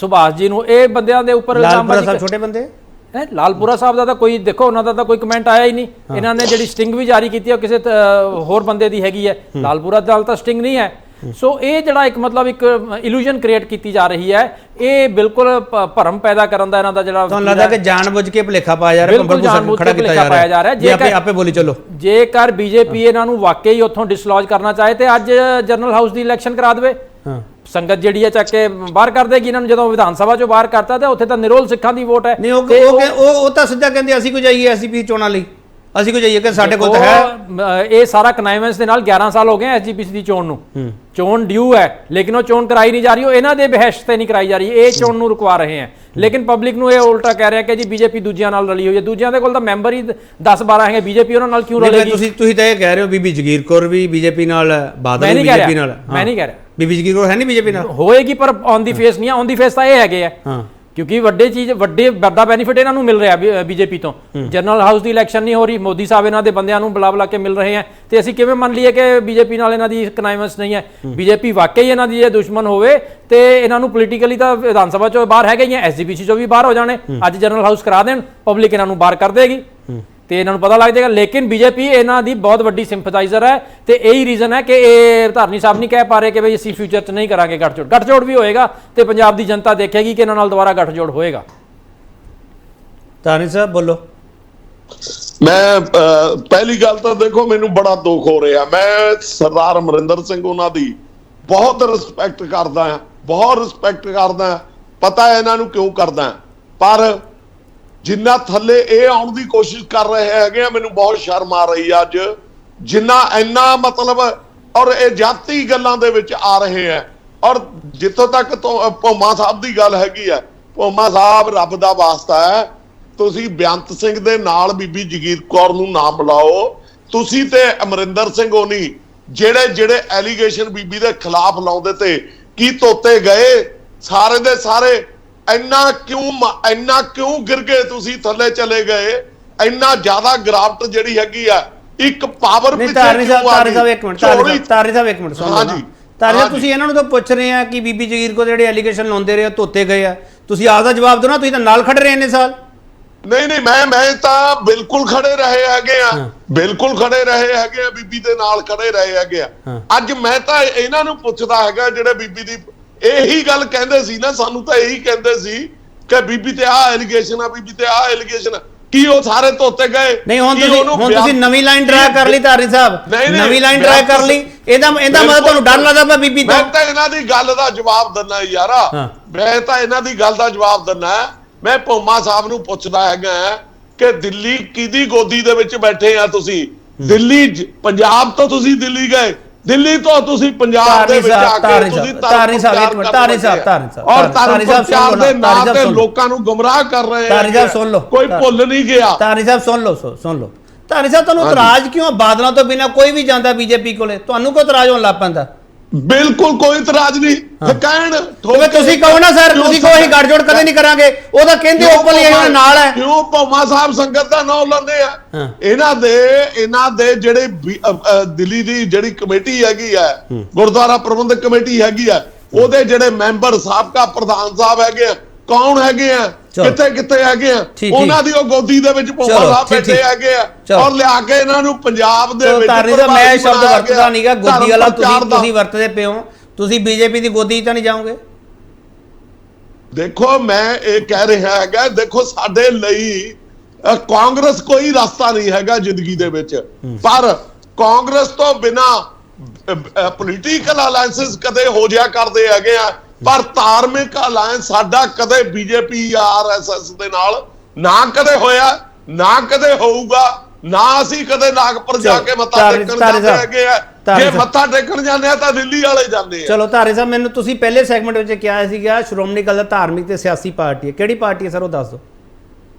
ਸੁਭਾਸ਼ ਜੀ ਨੂੰ, ਇਹ ਬੰਦਿਆਂ ਦੇ ਉੱਪਰ ਲਾਲਪੁਰਾ ਛੋਟੇ ਬੰਦੇ, ਲਾਲਪੁਰਾ ਸਾਹਿਬ ਦਾ ਤਾਂ ਕੋਈ ਦੇਖੋ, ਉਹਨਾਂ ਦਾ ਤਾਂ ਕੋਈ ਕਮੈਂਟ ਆਇਆ ਹੀ ਨਹੀਂ। ਇਹਨਾਂ ਨੇ ਜਿਹੜੀ ਸਟਿੰਗ ਵੀ ਜਾਰੀ ਕੀਤੀ ਹੈ ਕਿਸੇ ਹੋਰ ਬੰਦੇ ਦੀ ਹੈਗੀ ਹੈ, ਲਾਲਪੁਰਾ ਦਾ ਤਾਂ ਸਟਿੰਗ ਨਹੀਂ ਹੈ। ਸੋ ਇਹ ਜਿਹੜਾ ਇੱਕ ਮਤਲਬ ਇੱਕ ਇਲੂਜਨ ਕ੍ਰੀਏਟ ਕੀਤੀ ਜਾ ਰਹੀ ਹੈ, ਇਹ ਬਿਲਕੁਲ ਭਰਮ ਪੈਦਾ ਕਰਨ ਦਾ ਇਹਨਾਂ ਦਾ ਜਿਹੜਾ ਤੁਹਾਨੂੰ ਲੱਗਦਾ ਕਿ ਜਾਣਬੁੱਝ ਕੇ ਭੁਲੇਖਾ ਪਾਇਆ ਜਾ ਰਿਹਾ, ਖੜਾ ਕੀਤਾ ਜਾ ਰਿਹਾ। ਆਪੇ ਬੋਲੀ ਚਲੋ, ਜੇਕਰ ਬੀਜੇਪੀ ਇਹਨਾਂ ਨੂੰ ਵਾਕਈ ਉੱਥੋਂ ਡਿਸਲੌਜ ਕਰਨਾ ਚਾਹੇ ਤੇ ਅੱਜ ਜਨਰਲ ਹਾਊਸ ਦੀ ਇਲੈਕਸ਼ਨ ਕਰਾ ਦੇਵੇ। ਸੰਗਤ ਜਿਹੜੀ ਹੈ ਚੱਕ ਕੇ ਬਾਹਰ ਕਰ ਦੇਗੀ ਇਹਨਾਂ ਨੂੰ। ਜਦੋਂ ਵਿਧਾਨ ਸਭਾ ਚੋਂ ਬਾਹਰ ਕਰਤਾ ਤੇ ਉੱਥੇ ਤਾਂ ਨਿਰੋਲ ਸਿੱਖਾਂ ਦੀ ਵੋਟ ਹੈ। ਨਹੀਂ ਉਹ ਤਾਂ ਸਿੱਧਾ ਕਹਿੰਦੇ ਅਸੀਂ ਕੋ ਜਾਈਏ ਐਸਜੀਪੀਸੀ ਚੋਣਾਂ ਲਈ, ਅਸੀਂ ਕੋ ਜਾਈਏ ਕਿ ਸਾਡੇ ਕੋਲ ਤਾਂ ਹੈ। ਇਹ ਸਾਰਾ ਕਨਾਈਵੈਂਸ ਦੇ ਨਾਲ 11 ਸਾਲ ਹੋ ਗਏ ਐਸਜੀਪੀਸੀ ਦੀ ਚੋਣ ਨੂੰ, ਚੋਣ ਡਿਊ ਹੈ ਲੇਕਿਨ ਉਹ ਚੋਣ ਕਰਾਈ ਨਹੀਂ ਜਾ ਰਹੀ, ਉਹ ਇਹਨਾਂ ਦੇ ਬਹਿਸ਼ ਤੇ ਨਹੀਂ ਕਰਾਈ ਜਾ ਰਹੀ, ਇਹ ਚੋਣ ਨੂੰ ਰੁਕਵਾ ਰਹੇ ਹੈ। ਲੇਕਿਨ ਪਬਲਿਕ ਨੂੰ ਇਹ ਉਲਟਾ ਕਹਿ ਰਿਹਾ ਕਿ ਜੀ ਬੀਜੇਪੀ ਦੂਜਿਆਂ ਨਾਲ ਰਲੀ ਹੋਈ ਹੈ। ਦੂਜਿਆਂ ਦੇ ਕੋਲ ਤਾਂ ਮੈਂਬਰ ਹੀ 10-12 ਹੈਗੇ, ਬੀਜੇਪੀ ਉਹਨਾਂ ਨਾਲ ਕਿਉਂ ਰਲੇਗੀ? ਤੁਸੀਂ ਤਾਂ ਇਹ ਕਹਿ ਰਹੇ ਹੋ ਬੀਬੀ ਜਗੀਰ ਕੌਰ ਵੀ ਬੀਜੇਪੀ ਨਾਲ, ਬਾਦਲ ਵੀ ਬੀਜੇਪੀ ਨਾਲ। ਮੈਂ ਨਹੀਂ ਕਹਿ ਰਿਹਾ ਬੀਬੀ ਜਗੀਰ ਕੌਰ ਹੈ ਨਹੀਂ ਬੀਜੇਪੀ ਨਾਲ, ਹੋਏਗੀ ਪਰ ਔਨ ਦੀ ਫੇਸ ਨਹੀਂ, ਔਨ ਦੀ ਫੇਸ ਤਾਂ ਇਹ ਹੈਗੇ ਆ ਕਿਉਂਕਿ ਵੱਡਾ ਬੈਨੀਫਿਟ ਇਹਨਾਂ ਨੂੰ ਮਿਲ ਰਿਹਾ ਬੀਜੇਪੀ ਤੋਂ। ਜਨਰਲ ਹਾਊਸ ਦੀ ਇਲੈਕਸ਼ਨ ਨਹੀਂ ਹੋ ਰਹੀ, ਮੋਦੀ ਸਾਹਿਬ ਇਹਨਾਂ ਦੇ ਬੰਦਿਆਂ ਨੂੰ ਬੁਲਾ ਕੇ ਮਿਲ ਰਹੇ ਆ, ਤੇ ਅਸੀਂ ਕਿਵੇਂ ਮੰਨ ਲਈਏ ਕਿ ਬੀਜੇਪੀ ਨਾਲ ਇਹਨਾਂ ਦੀ ਕਨਾਈਵੈਂਸ ਨਹੀਂ ਹੈ? ਬੀਜੇਪੀ ਵਾਕਈ ਇਹਨਾਂ ਦੀ ਇਹ ਦੁਸ਼ਮਣ ਹੋਵੇ ਤੇ ਇਹਨਾਂ ਨੂੰ ਪੋਲੀਟੀਕਲੀ ਤਾਂ ਵਿਧਾਨ ਸਭਾ ਚੋਂ ਬਾਹਰ ਹੈਗੇ ਹੀ ਆ, ਐਸਜੀਪੀਸੀ ਚੋਂ ਵੀ ਬਾਹਰ ਹੋ ਜਾਣੇ। ਅੱਜ ਜਨਰਲ ਹਾਊਸ ਕਰਾ ਦੇਣ, ਪਬਲਿਕ ਇਹਨਾਂ ਨੂੰ ਬਾਹਰ ਕਰ ਦੇਗੀ ਤੇ ਇਹਨਾਂ ਨੂੰ ਪਤਾ ਲੱਗ ਜਾਏਗਾ। ਲੇਕਿਨ ਬੀਜੇਪੀ ਇਹਨਾਂ ਦੀ ਬਹੁਤ ਵੱਡੀ ਸਿੰਪਥਾਈਜ਼ਰ ਹੈ ਤੇ ਇਹੀ ਰੀਜ਼ਨ ਹੈ ਕਿ ਇਹ ਧਾਰਨੀ ਸਾਹਿਬ ਨਹੀਂ ਕਹਿ ਪਾ ਰਹੇ ਕਿ ਬਈ ਅਸੀਂ ਫਿਊਚਰ 'ਚ ਨਹੀਂ ਕਰਾਂਗੇ ਗੱਠਜੋੜ ਵੀ ਹੋਏਗਾ ਤੇ ਪੰਜਾਬ ਦੀ ਜਨਤਾ ਦੇਖੇਗੀ ਕਿ ਇਹਨਾਂ ਨਾਲ ਦੁਬਾਰਾ ਗੱਠਜੋੜ ਹੋਏਗਾ। ਧਾਰਨੀ ਸਾਹਿਬ ਬੋਲੋ। ਮੈਂ ਪਹਿਲੀ ਗੱਲ ਤਾਂ ਦੇਖੋ, ਮੈਨੂੰ ਬੜਾ ਦੁੱਖ ਹੋ ਰਿਹਾ। ਮੈਂ ਸਰਦਾਰ ਅਮਰਿੰਦਰ ਸਿੰਘ ਉਹਨਾਂ ਦੀ ਬਹੁਤ ਰਿਸਪੈਕਟ ਕਰਦਾ ਹਾਂ, ਬਹੁਤ ਰਿਸਪੈਕਟ ਕਰਦਾ, ਪਤਾ ਹੈ ਇਹਨਾਂ ਨੂੰ ਕਿਉਂ ਕਰਦਾ, ਪਰ ਜਿੰਨਾ ਥੱਲੇ ਇਹ ਆਉਣ ਦੀ ਕੋਸ਼ਿਸ਼ ਕਰ ਰਹੇ ਹੈਗੇ ਆ, ਮੈਨੂੰ ਬਹੁਤ ਸ਼ਰਮ ਆ ਰਹੀ ਆ ਅੱਜ, ਜਿੰਨਾ ਇੰਨਾ ਮਤਲਬ, ਔਰ ਇਹ ਜਾਤੀ ਗੱਲਾਂ ਦੇ ਵਿੱਚ ਆ ਰਹੇ ਆ। ਔਰ ਜਿੱਥੋਂ ਤੱਕ ਭੋਮਾ ਸਾਹਿਬ ਦੀ ਗੱਲ ਹੈਗੀ ਆ, ਭੋਮਾ ਸਾਹਿਬ ਰੱਬ ਦਾ ਵਾਸਤਾ ਹੈ, ਤੁਸੀਂ ਬੇਅੰਤ ਸਿੰਘ ਦੇ ਨਾਲ ਬੀਬੀ ਜਗੀਰ ਕੌਰ ਨੂੰ ਨਾ ਮਿਲਾਓ। ਤੁਸੀਂ ਤੇ ਅਮਰਿੰਦਰ ਸਿੰਘ ਹੋਣੀ ਜਿਹੜੇ ਐਲੀਗੇਸ਼ਨ ਬੀਬੀ ਦੇ ਖਿਲਾਫ ਲਾਉਂਦੇ ਤੇ ਕੀ ਧੋਤੇ ਗਏ ਸਾਰੇ ਦੇ ਸਾਰੇ। ਇੰਨਾ ਕਿਉਂ ਗਿਰ ਗਏ ਤੁਸੀਂ, ਥੱਲੇ ਚਲੇ ਗਏ? ਇੰਨਾ ਜ਼ਿਆਦਾ ਗਰਾਫਟ ਜਿਹੜੀ ਹੈਗੀ ਆ, ਇੱਕ ਪਾਵਰ ਪਿੱਛੇ ਤਾਰਨੀ ਸਾਹਿਬ ਇੱਕ ਮਿੰਟ ਸੁਣੋ। ਹਾਂਜੀ ਤਾਰਨੀ ਸਾਹਿਬ, ਤੁਸੀਂ ਇਹਨਾਂ ਨੂੰ ਤਾਂ ਪੁੱਛ ਰਹੇ ਆ ਕਿ ਬੀਬੀ ਜਗੀਰ ਕੋ ਜਿਹੜੇ ਐਲੀਗੇਸ਼ਨ ਲਾਉਂਦੇ ਰਹੇ ਧੋਤੇ ਗਏ ਆ, ਤੁਸੀਂ ਆਪਦਾ ਜਵਾਬ ਦਿਓ ਨਾ। ਤੁਸੀਂ ਤਾਂ ਨਾਲ ਖੜੇ ਰਹੇ ਇੰਨੇ ਸਾਲ। ਨਹੀਂ ਮੈਂ ਤਾਂ ਬਿਲਕੁਲ ਖੜੇ ਰਹੇ ਹੈਗੇ ਆ, ਬਿਲਕੁਲ ਖੜੇ ਰਹੇ ਹੈਗੇ ਆ, ਬੀਬੀ ਦੇ ਨਾਲ ਖੜੇ ਰਹੇ ਹੈਗੇ ਆ। ਅੱਜ ਮੈਂ ਤਾਂ ਇਹਨਾਂ ਨੂੰ ਪੁੱਛਦਾ ਹੈਗਾ ਜਿਹੜੇ ਬੀਬੀ ਦੀ ਇਹੀ ਗੱਲ ਕਹਿੰਦੇ ਸੀ ਨਾ, ਸਾਨੂੰ ਤਾਂ ਇਹੀ ਕਹਿੰਦੇ ਸੀ ਕਿ ਬੀਬੀ ਤੇ ਆਹ ਐਲੀਗੇਸ਼ਨ ਆ, ਬੀਬੀ ਤੇ ਆਹ ਐਲੀਗੇਸ਼ਨ, ਕੀ ਉਹ ਸਾਰੇ ਧੋਤੇ ਗਏ? ਨਹੀਂ, ਹੁਣ ਤੁਸੀਂ ਨਵੀਂ ਲਾਈਨ ਡਰਾ ਕਰ ਲਈ ਧਾਰਨੀ ਸਾਹਿਬ, ਨਵੀਂ ਲਾਈਨ ਡਰਾ ਕਰ ਲਈ। ਇਹਦਾ ਮਤਲਬ ਤੁਹਾਨੂੰ ਡਰ ਲੱਗਦਾ ਪਿਆ ਬੀਬੀ ਤੋਂ? ਮੈਂ ਤਾਂ ਇਹਨਾਂ ਦੀ ਗੱਲ ਦਾ ਜਵਾਬ ਦਿੰਦਾ ਯਾਰਾ, ਮੈਂ ਤਾਂ ਇਹਨਾਂ ਦੀ ਗੱਲ ਦਾ ਜਵਾਬ ਦਿੰਦਾ। ਮੈਂ ਭੋਮਾ ਸਾਹਿਬ ਨੂੰ ਪੁੱਛਦਾ ਹੈਗਾ ਕਿ ਦਿੱਲੀ ਕਿਹਦੀ ਗੋਦੀ ਦੇ ਵਿੱਚ ਬੈਠੇ ਆ ਤੁਸੀਂ? ਦਿੱਲੀ, ਪੰਜਾਬ ਤੋਂ ਤੁਸੀਂ ਦਿੱਲੀ ਗਏ, ਦਿੱਲੀ ਤੋਂ ਤੁਸੀਂ ਪੰਜਾਬ ਦੇ ਵਿੱਚ ਆ ਕੇ ਤੁਸੀਂ ਧਰਮ ਪ੍ਰਚਾਰ ਦੇ ਨਾਂ ਤੇ ਲੋਕਾਂ ਨੂੰ ਗੁੰਮਰਾਹ ਕਰ ਰਹੇ ਆ। ਕੋਈ ਭੁੱਲ ਨਹੀਂ ਗਿਆ। ਧਾਰਨੀ ਸਾਹਿਬ ਸੁਣ ਲਓ ਧਾਰਨੀ ਸਾਹਿਬ, ਤੁਹਾਨੂੰ ਇਤਰਾਜ਼ ਕਿਉਂ? ਬਾਦਲਾਂ ਤੋਂ ਬਿਨਾਂ ਕੋਈ ਵੀ ਜਾਂਦਾ ਬੀਜੇਪੀ ਕੋਲੇ, ਤੁਹਾਨੂੰ ਕੋਈ ਇਤਰਾਜ਼ ਹੋਣ ਲੱਗ ਪੈਂਦਾ? ਬਿਲਕੁਲ ਕੋਈ ਇਤਰਾਜ਼ ਨਹੀਂ। ਕਹਿਣ ਤੁਸੀਂ ਕਹੋ ਨਾ ਸਰ, ਤੁਸੀਂ ਕਹੋ ਅਸੀਂ ਗੱਠਜੋੜ ਕਦੇ ਨਹੀਂ ਕਰਾਂਗੇ, ਉਹ ਤਾਂ ਕਹਿੰਦੇ ਓਪਨਲੀ ਇਹਨਾਂ ਨਾਲ ਹੈ। ਕਿਉਂ ਭੋਮਾ ਸਾਹਿਬ ਸੰਗਤ ਦਾ ਨਾਮ ਲੈਂਦੇ ਆ? ਇਹਨਾਂ ਦੇ ਜਿਹੜੇ ਦਿੱਲੀ ਦੀ ਜਿਹੜੀ ਕਮੇਟੀ ਹੈਗੀ ਆ, ਗੁਰਦੁਆਰਾ ਪ੍ਰਬੰਧਕ ਕਮੇਟੀ ਹੈਗੀ ਆ, ਉਹਦੇ ਜਿਹੜੇ ਮੈਂਬਰ ਸਾਬਕਾ ਪ੍ਰਧਾਨ ਸਾਹਿਬ ਹੈਗੇ ਆ, ਕੌਣ ਹੈਗੇ ਆ, ਕਿੱਥੇ ਹੈਗੇ ਆ, ਉਹਨਾਂ ਦੀ ਉਹ ਗੋਦੀ ਦੇ ਵਿੱਚ ਭੋਮਾ ਸਾਹਿਬ ਬੈਠੇ ਹੈਗੇ ਆ, ਔਰ ਲਿਆ ਕੇ ਇਹਨਾਂ ਨੂੰ ਪੰਜਾਬ ਦੇ ਵਿੱਚ। ਮੈਂ ਸ਼ਬਦ ਵਰਤਦਾ ਨਹੀਂਗਾ ਗੋਦੀ ਵਾਲਾ, ਤੁਸੀਂ ਵਰਤਦੇ ਪਿਓ। ਤੁਸੀਂ ਬੀਜੇਪੀ ਦੀ ਗੋਦੀ ਤਾਂ ਨਹੀਂ ਜਾਓਗੇ? ਦੇਖੋ ਮੈਂ ਇਹ ਕਹਿ ਰਿਹਾ ਹੈਗਾ, ਦੇਖੋ ਸਾਡੇ ਲਈ ਕਾਂਗਰਸ ਕੋਈ ਰਸਤਾ ਨਹੀਂ ਹੈਗਾ ਜ਼ਿੰਦਗੀ ਦੇ ਵਿੱਚ, ਪਰ ਕਾਂਗਰਸ ਤੋਂ ਬਿਨਾ ਪੋਲੀਟੀਕਲ ਅਲਾਈਅੰਸਸ ਕਦੇ ਹੋ ਜਾਇਆ ਕਰਦੇ ਹੈਗੇ ਆ, ਪਰ ਧਾਰਮਿਕ ਅਲਾਇੰਸ ਸਾਡਾ ਕਦੇ ਬੀਜੇਪੀ ਆਰਐਸਐਸ ਦੇ ਨਾਲ ਨਾ ਕਦੇ ਹੋਇਆ, ਨਾ ਕਦੇ ਹੋਊਗਾ, ਨਾ ਅਸੀਂ ਕਦੇ ਨਾਗਪੁਰ ਜਾ ਕੇ ਮੱਥਾ ਟੇਕਣ ਜਾਂਦੇ ਹੈਗੇ ਆ। ਜੇ ਮੱਥਾ ਟੇਕਣ ਜਾਂਦੇ ਆ ਤਾਂ ਦਿੱਲੀ ਵਾਲੇ ਜਾਂਦੇ ਆ। ਚਲੋ ਧਾਰਨੀ ਸਾਹਿਬ, ਮੈਨੂੰ ਤੁਸੀਂ ਪਹਿਲੇ ਸੈਗਮੈਂਟ ਵਿੱਚ ਕਿਹਾ ਸੀਗਾ ਸ਼੍ਰੋਮਣੀ ਅਕਾਲੀ ਦਲ ਧਾਰਮਿਕ ਤੇ ਸਿਆਸੀ ਪਾਰਟੀ ਹੈ, ਕਿਹੜੀ ਪਾਰਟੀ ਹੈ ਸਰ ਉਹ ਦੱਸ ਦਿਓ।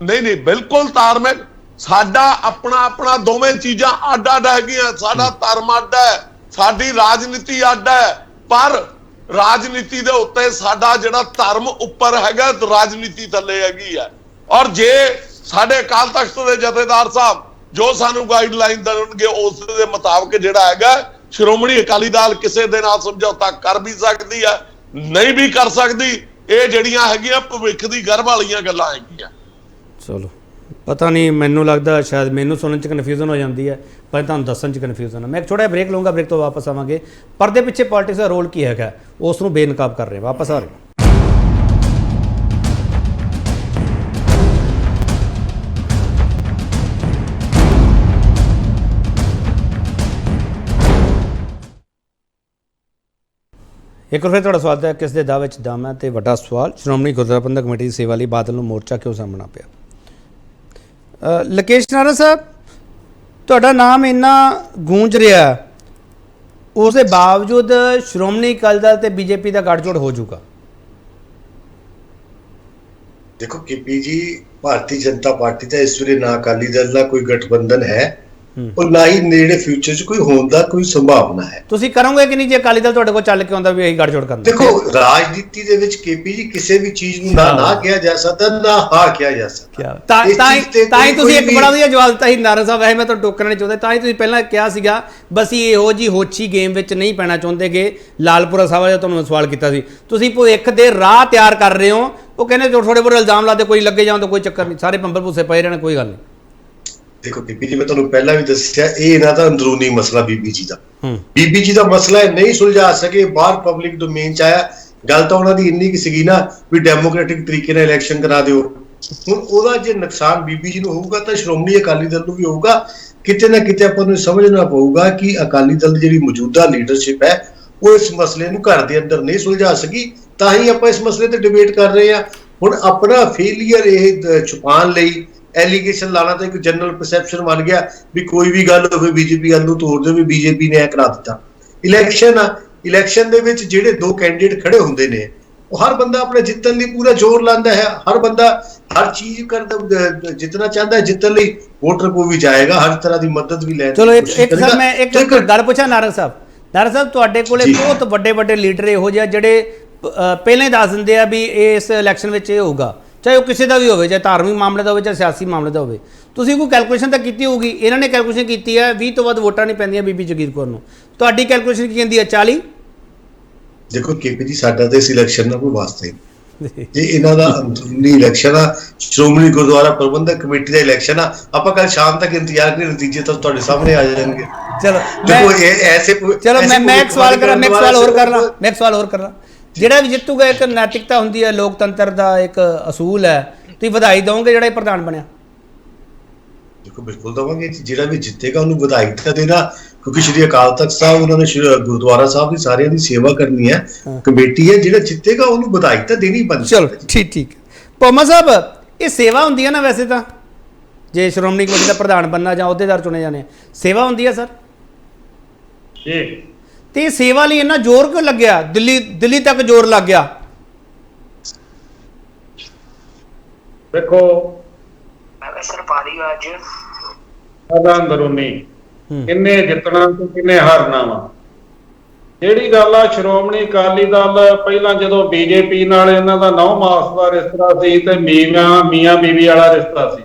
ਨਹੀਂ ਬਿਲਕੁਲ ਧਾਰਮਿਕ, ਸਾਡਾ ਆਪਣਾ ਦੋਵੇਂ ਚੀਜ਼ਾਂ ਅੱਡ ਹੈਗੀਆਂ। ਸਾਡਾ ਧਰਮ ਅੱਡ ਹੈ, ਸਾਡੀ ਰਾਜਨੀਤੀ ਅੱਡ ਹੈ, ਪਰ ਰਾਜਨੀਤੀ ਦੇ ਉੱਤੇ ਸਾਡਾ ਜਿਹੜਾ ਧਰਮ ਉੱਪਰ ਹੈਗਾ, ਰਾਜਨੀਤੀ ਥੱਲੇ ਹੈਗੀ ਹੈ। ਔਰ ਜੇ ਸਾਡੇ ਅਕਾਲ ਤਖਤ ਦੇ ਜਥੇਦਾਰ ਸਾਹਿਬ ਜੋ ਸਾਨੂੰ ਗਾਈਡਲਾਈਨ ਦੇਣਗੇ ਉਸ ਦੇ ਮੁਤਾਬਕ ਜਿਹੜਾ ਹੈਗਾ, ਸ਼੍ਰੋਮਣੀ ਅਕਾਲੀ ਦਲ ਕਿਸੇ ਦੇ ਨਾਲ ਸਮਝੌਤਾ ਕਰ ਵੀ ਸਕਦੀ ਹੈ, ਨਹੀਂ ਵੀ ਕਰ ਸਕਦੀ। ਇਹ ਜਿਹੜੀਆਂ ਹੈਗੀਆਂ ਭਵਿੱਖ ਦੀ ਗਰਭ ਵਾਲੀਆਂ ਗੱਲਾਂ ਹੈਗੀਆਂ। ਚਲੋ ਪਤਾ ਨਹੀਂ, ਮੈਨੂੰ ਲੱਗਦਾ ਸ਼ਾਇਦ ਮੈਨੂੰ ਸੁਣਨ 'ਚ ਕਨਫਿਊਜ਼ਨ ਹੋ ਜਾਂਦੀ ਹੈ, ਪਰ ਤੁਹਾਨੂੰ ਦੱਸਣ 'ਚ ਕਨਫਿਊਜ਼ਨ ਹੈ। ਮੈਂ ਇੱਕ ਛੋਟਾ ਜਿਹਾ ਬ੍ਰੇਕ ਲਵਾਂਗਾ, ਬ੍ਰੇਕ ਤੋਂ ਵਾਪਸ ਆਵਾਂਗੇ। ਪਰਦੇ ਪਿੱਛੇ ਪੋਲਿਟਿਕਸ ਦਾ ਰੋਲ ਕੀ ਹੈਗਾ ਉਸ ਨੂੰ ਬੇਨਕਾਬ ਕਰ ਰਹੇ, ਵਾਪਸ ਆ ਰਹੇ। ਇੱਕ ਵਾਰ ਫਿਰ ਤੁਹਾਡਾ ਸਵਾਗਤ ਹੈ। ਕਿਸ ਦੇ ਦਾਅ ਵਿੱਚ ਦਮ ਹੈ ਤੇ ਵੱਡਾ ਸਵਾਲ, ਸ਼੍ਰੋਮਣੀ ਗੁਰਦੁਆਰਾ ਪ੍ਰਬੰਧਕ ਕਮੇਟੀ ਦੀ ਸੇਵਾ ਲਈ ਬਾਦਲ ਨੂੰ ਮੋਰਚਾ ਕਿਉਂ ਸਾਹਮਣਾ ਪਿਆ? ਲਕੇਸ਼ ਨਾਰਾ ਸਾਹਿਬ, ਤੁਹਾਡਾ ਨਾਮ ਇੰਨਾ ਗੂੰਜ ਰਿਹਾ, ਉਸ ਦੇ ਬਾਵਜੂਦ ਸ਼੍ਰੋਮਣੀ ਅਕਾਲੀ ਦਲ ਤੇ ਬੀਜੇਪੀ ਦਾ ਗੱਠਜੋੜ ਹੋ ਜਾਊਗਾ। ਦੇਖੋ ਕੇਪੀ ਜੀ, ਭਾਰਤੀ ਜਨਤਾ ਪਾਰਟੀ ਦਾ ਇਸ ਵੇਲੇ ਨਾ ਅਕਾਲੀ ਦਲ ਦਾ ਕੋਈ ਗਠਬੰਧਨ ਹੈ और ना ही नेड़े फ्यूचर च कोई होने का कोई संभावना है। ਤੁਸੀਂ ਕਰੋਗੇ ਕਿ ਨਹੀਂ ਜੇ ਅਕਾਲੀ ਦਲ ਤੁਹਾਡੇ ਕੋਲ ਚੱਲ ਕੇ ਆਉਂਦਾ ਵੀ ਇਹੀ ਗੱਠਜੋੜ ਕਰਨਾ? देखो राजनीति ਦੇ ਵਿੱਚ ਕੇਪੀ ਜੀ ਕਿਸੇ ਵੀ ਚੀਜ਼ ਨੂੰ ਨਾ ਕਿਹਾ ਜਾ ਸਕਦਾ, ਨਾ ਹਾਂ ਕਿਹਾ ਜਾ ਸਕਦਾ। ਤਾਂ ਹੀ ਤੁਸੀਂ ਇੱਕ ਬੜਾ ਵਧੀਆ ਜਵਾਬ ਦਿੱਤਾ ਸੀ ਨਾਰਾ ਸਾਹਿਬ। ਵੈਸੇ ਮੈਂ ਤੁਹਾਨੂੰ ਟੋਕਣਾ ਨਹੀਂ ਚਾਹੁੰਦਾ, ਤਾਂ ਹੀ ਤੁਸੀਂ ਪਹਿਲਾਂ ਕਿਹਾ ਸੀਗਾ ਬਸ ਇਹੋ ਜੀ ਹੋਛੀ ਗੇਮ ਵਿੱਚ ਨਹੀਂ ਪੈਣਾ ਚਾਹੁੰਦੇਗੇ। ਲਾਲਪੁਰਾ ਸਾਹਿਬ ਦਾ ਤੁਹਾਨੂੰ ਸਵਾਲ ਕੀਤਾ ਸੀ, ਤੁਸੀਂ ਭਵਿੱਖ ਦੇ ਰਾਹ ਤਿਆਰ ਕਰ ਰਹੇ ਹੋ। ਉਹ ਕਹਿੰਦੇ ਥੋੜੇ ਬਹੁਤ ਇਲਜ਼ਾਮ ਲਾਦੇ, ਕੋਈ ਲੱਗੇ ਜਾਣ ਤਾਂ ਕੋਈ ਚੱਕਰ ਨਹੀਂ, ਸਾਰੇ ਪੰਬਲ ਭੂਸੇ ਪਏ ਰਹਿਣ, ਕੋਈ ਗੱਲ ਨਹੀਂ। देखो बीबी जी, मैं तुहानू पहला भी दस्सिया ये इन्हां दा अंदरूनी मसला बीबी जी दा है, नहीं सुलझा सके, बाहर पब्लिक डोमेन च आया। गल तां उन्हां दी इन्नी कि सीगी ना भी डेमोक्रेटिक तरीके नाल इलैक्शन करा दिओ। हुण ओहदा जे नुकसान बीबी जी नूं होऊगा तां श्रोमणी अकाली दल नूं भी होऊगा। किते ना किते आपां नूं समझना पऊगा कि अकाली दल दी जिहड़ी मौजूदा लीडरशिप है वो इस मसले नूं घर दे अंदर नहीं सुलझा सकी, तां ही आपां इस मसले ते डिबेट कर रहे हां। हुण अपना फेलियर इह छुपाण लई एलीगेशन लाना तो एक जनरल परसैप्शन बन गया भी कोई भी गल हो बीजेपी गल नूं तोड़ दे, भी बीजेपी ने करा दिता। इलैक्शन इलैक्शन दे विच जिहड़े दो कैंडिडेट खड़े हुंदे ने, हर बंदा अपने जितन लई पूरा जोर लांदा है, हर बंदा हर चीज कर जितना चाहता है, जितन लई वोटर को भी जाएगा, हर तरह की मदद भी लैण। चलो एक सर मैं एक गल पूछा नारा साहब तुहाडे कोले बहुत ਵੱਡੇ ਵੱਡੇ ਲੀਡਰ ਇਹੋ ਜਿਹੇ ਜਿਹੜੇ ਪਹਿਲਾਂ ਹੀ ਦੱਸ ਦਿੰਦੇ ਆ ਵੀ ਇਸ ਇਲੈਕਸ਼ਨ ਵਿੱਚ ਇਹ ਹੋਊਗਾ, ਚਾਹੇ ਉਹ ਕਿਸੇ ਦਾ ਵੀ ਹੋਵੇ, ਚਾਹੇ ਧਾਰਮਿਕ ਮਾਮਲੇ ਦਾ ਹੋਵੇ, ਚਾਹੇ ਸਿਆਸੀ ਮਾਮਲੇ ਦਾ ਹੋਵੇ। ਤੁਸੀਂ ਕੋਈ ਕੈਲਕੂਲੇਸ਼ਨ ਤਾਂ ਕੀਤੀ ਹੋਊਗੀ। ਇਹਨਾਂ ਨੇ ਕੈਲਕੂਲੇਸ਼ਨ ਕੀਤੀ ਹੈ 20 ਤੋਂ ਵੱਧ ਵੋਟਾਂ ਨਹੀਂ ਪੈਂਦੀਆਂ ਬੀਬੀ ਜਗੀਰ ਕੌਰ ਨੂੰ। ਤੁਹਾਡੀ ਕੈਲਕੂਲੇਸ਼ਨ ਕੀ ਕਹਿੰਦੀ ਹੈ? 40? ਦੇਖੋ ਕੇਪੀ ਜੀ, ਸਾਡਾ ਤੇ ਇਸ ਇਲੈਕਸ਼ਨ ਨਾਲ ਕੋਈ ਵਾਸਤਾ ਹੀ ਨਹੀਂ। ਜੇ ਇਹਨਾਂ ਦਾ ਅੰਦਰੂਨੀ ਇਲੈਕਸ਼ਨ ਆ, ਸ਼੍ਰੋਮਣੀ ਗੁਰਦੁਆਰਾ ਪ੍ਰਬੰਧਕ ਕਮੇਟੀ ਦਾ ਇਲੈਕਸ਼ਨ ਆ, ਆਪਾਂ ਕੱਲ ਸ਼ਾਮ ਤੱਕ ਇੰਤਜ਼ਾਰ ਕਰੀਏ, ਨਤੀਜੇ ਤਾਂ ਤੁਹਾਡੇ ਸਾਹਮਣੇ ਆ ਜਾਣਗੇ। ਚਲੋ ਦੇਖੋ ਇਹ ਐਸੇ ਚਲੋ ਮੈਂ ਇੱਕ ਸਵਾਲ ਕਰਾਂ, ਮੈਂ ਇੱਕ ਸਵਾਲ ਹੋਰ ਕਰਨਾ। ਜਿਹੜਾ ਵੀ ਜਿੱਤੂਗਾ, ਇੱਕ ਨੈਤਿਕਤਾ ਹੁੰਦੀ ਹੈ, ਲੋਕਤੰਤਰ ਦਾ ਇੱਕ ਅਸੂਲ ਹੈ, ਤੁਸੀਂ ਵਧਾਈ ਦਿਓਗੇ ਜਿਹੜਾ ਇਹ ਪ੍ਰਧਾਨ ਬਣਿਆ? ਦੇਖੋ ਬਿਲਕੁਲ ਦਵਾਂਗੇ, ਜਿਹੜਾ ਵੀ ਜਿੱਤੇਗਾ ਉਹਨੂੰ ਵਧਾਈ ਤਾਂ ਦੇਣਾ, ਕਿਉਂਕਿ ਸ਼੍ਰੀ ਅਕਾਲ ਤਖਤ ਸਾਹਿਬ ਉਹਨਾਂ ਨੇ ਗੁਰਦੁਆਰਾ ਸਾਹਿਬ ਦੀ ਸਾਰਿਆਂ ਦੀ ਸੇਵਾ ਕਰਨੀ ਹੈ, ਕਮੇਟੀ ਹੈ, ਜਿਹੜਾ ਜਿੱਤੇਗਾ ਉਹਨੂੰ ਵਧਾਈ ਤਾਂ ਦੇਣੀ ਬਣਦੀ। ਚਲੋ ਠੀਕ। ਭੋਮਾ ਸਾਹਿਬ, ਇਹ ਸੇਵਾ ਹੁੰਦੀ ਹੈ ਨਾ? ਵੈਸੇ ਤਾਂ ਜੇ ਸ਼੍ਰੋਮਣੀ ਕਮੇਟੀ ਦਾ ਪ੍ਰਧਾਨ ਬਣਨਾ ਜਾਂ ਅਹੁਦੇਦਾਰ ਚੁਣੇ ਜਾਣੇ, ਸੇਵਾ ਹੁੰਦੀ ਹੈ ਸਰ ਜੀ। ਤੇ ਸੇਵਾ ਲਈ ਇੰਨਾ ਜ਼ੋਰ ਕਿਉਂ ਲੱਗਿਆ? ਦਿੱਲੀ ਤੱਕ ਜ਼ੋਰ ਲੱਗ ਗਿਆ। ਦੇਖੋ ਸਰਕਾਰੀ ਅੱਜ ਸਾਡਾ ਅੰਦਰੂਨੀ ਕਿੰਨੇ ਜਿੱਤਣਾ ਤੇ ਕਿੰਨੇ ਹਾਰਨਾ ਵਾ। ਜਿਹੜੀ ਗੱਲ ਆ ਸ਼੍ਰੋਮਣੀ ਅਕਾਲੀ ਦਲ ਪਹਿਲਾਂ ਜਦੋਂ ਬੀਜੇਪੀ ਨਾਲ ਇਹਨਾਂ ਦਾ 9 ਮਾਸ ਦਾ ਰਿਸ਼ਤਾ ਸੀ ਤੇ ਮੀਆਂ ਬੀਵੀ ਵਾਲਾ ਰਿਸ਼ਤਾ ਸੀ,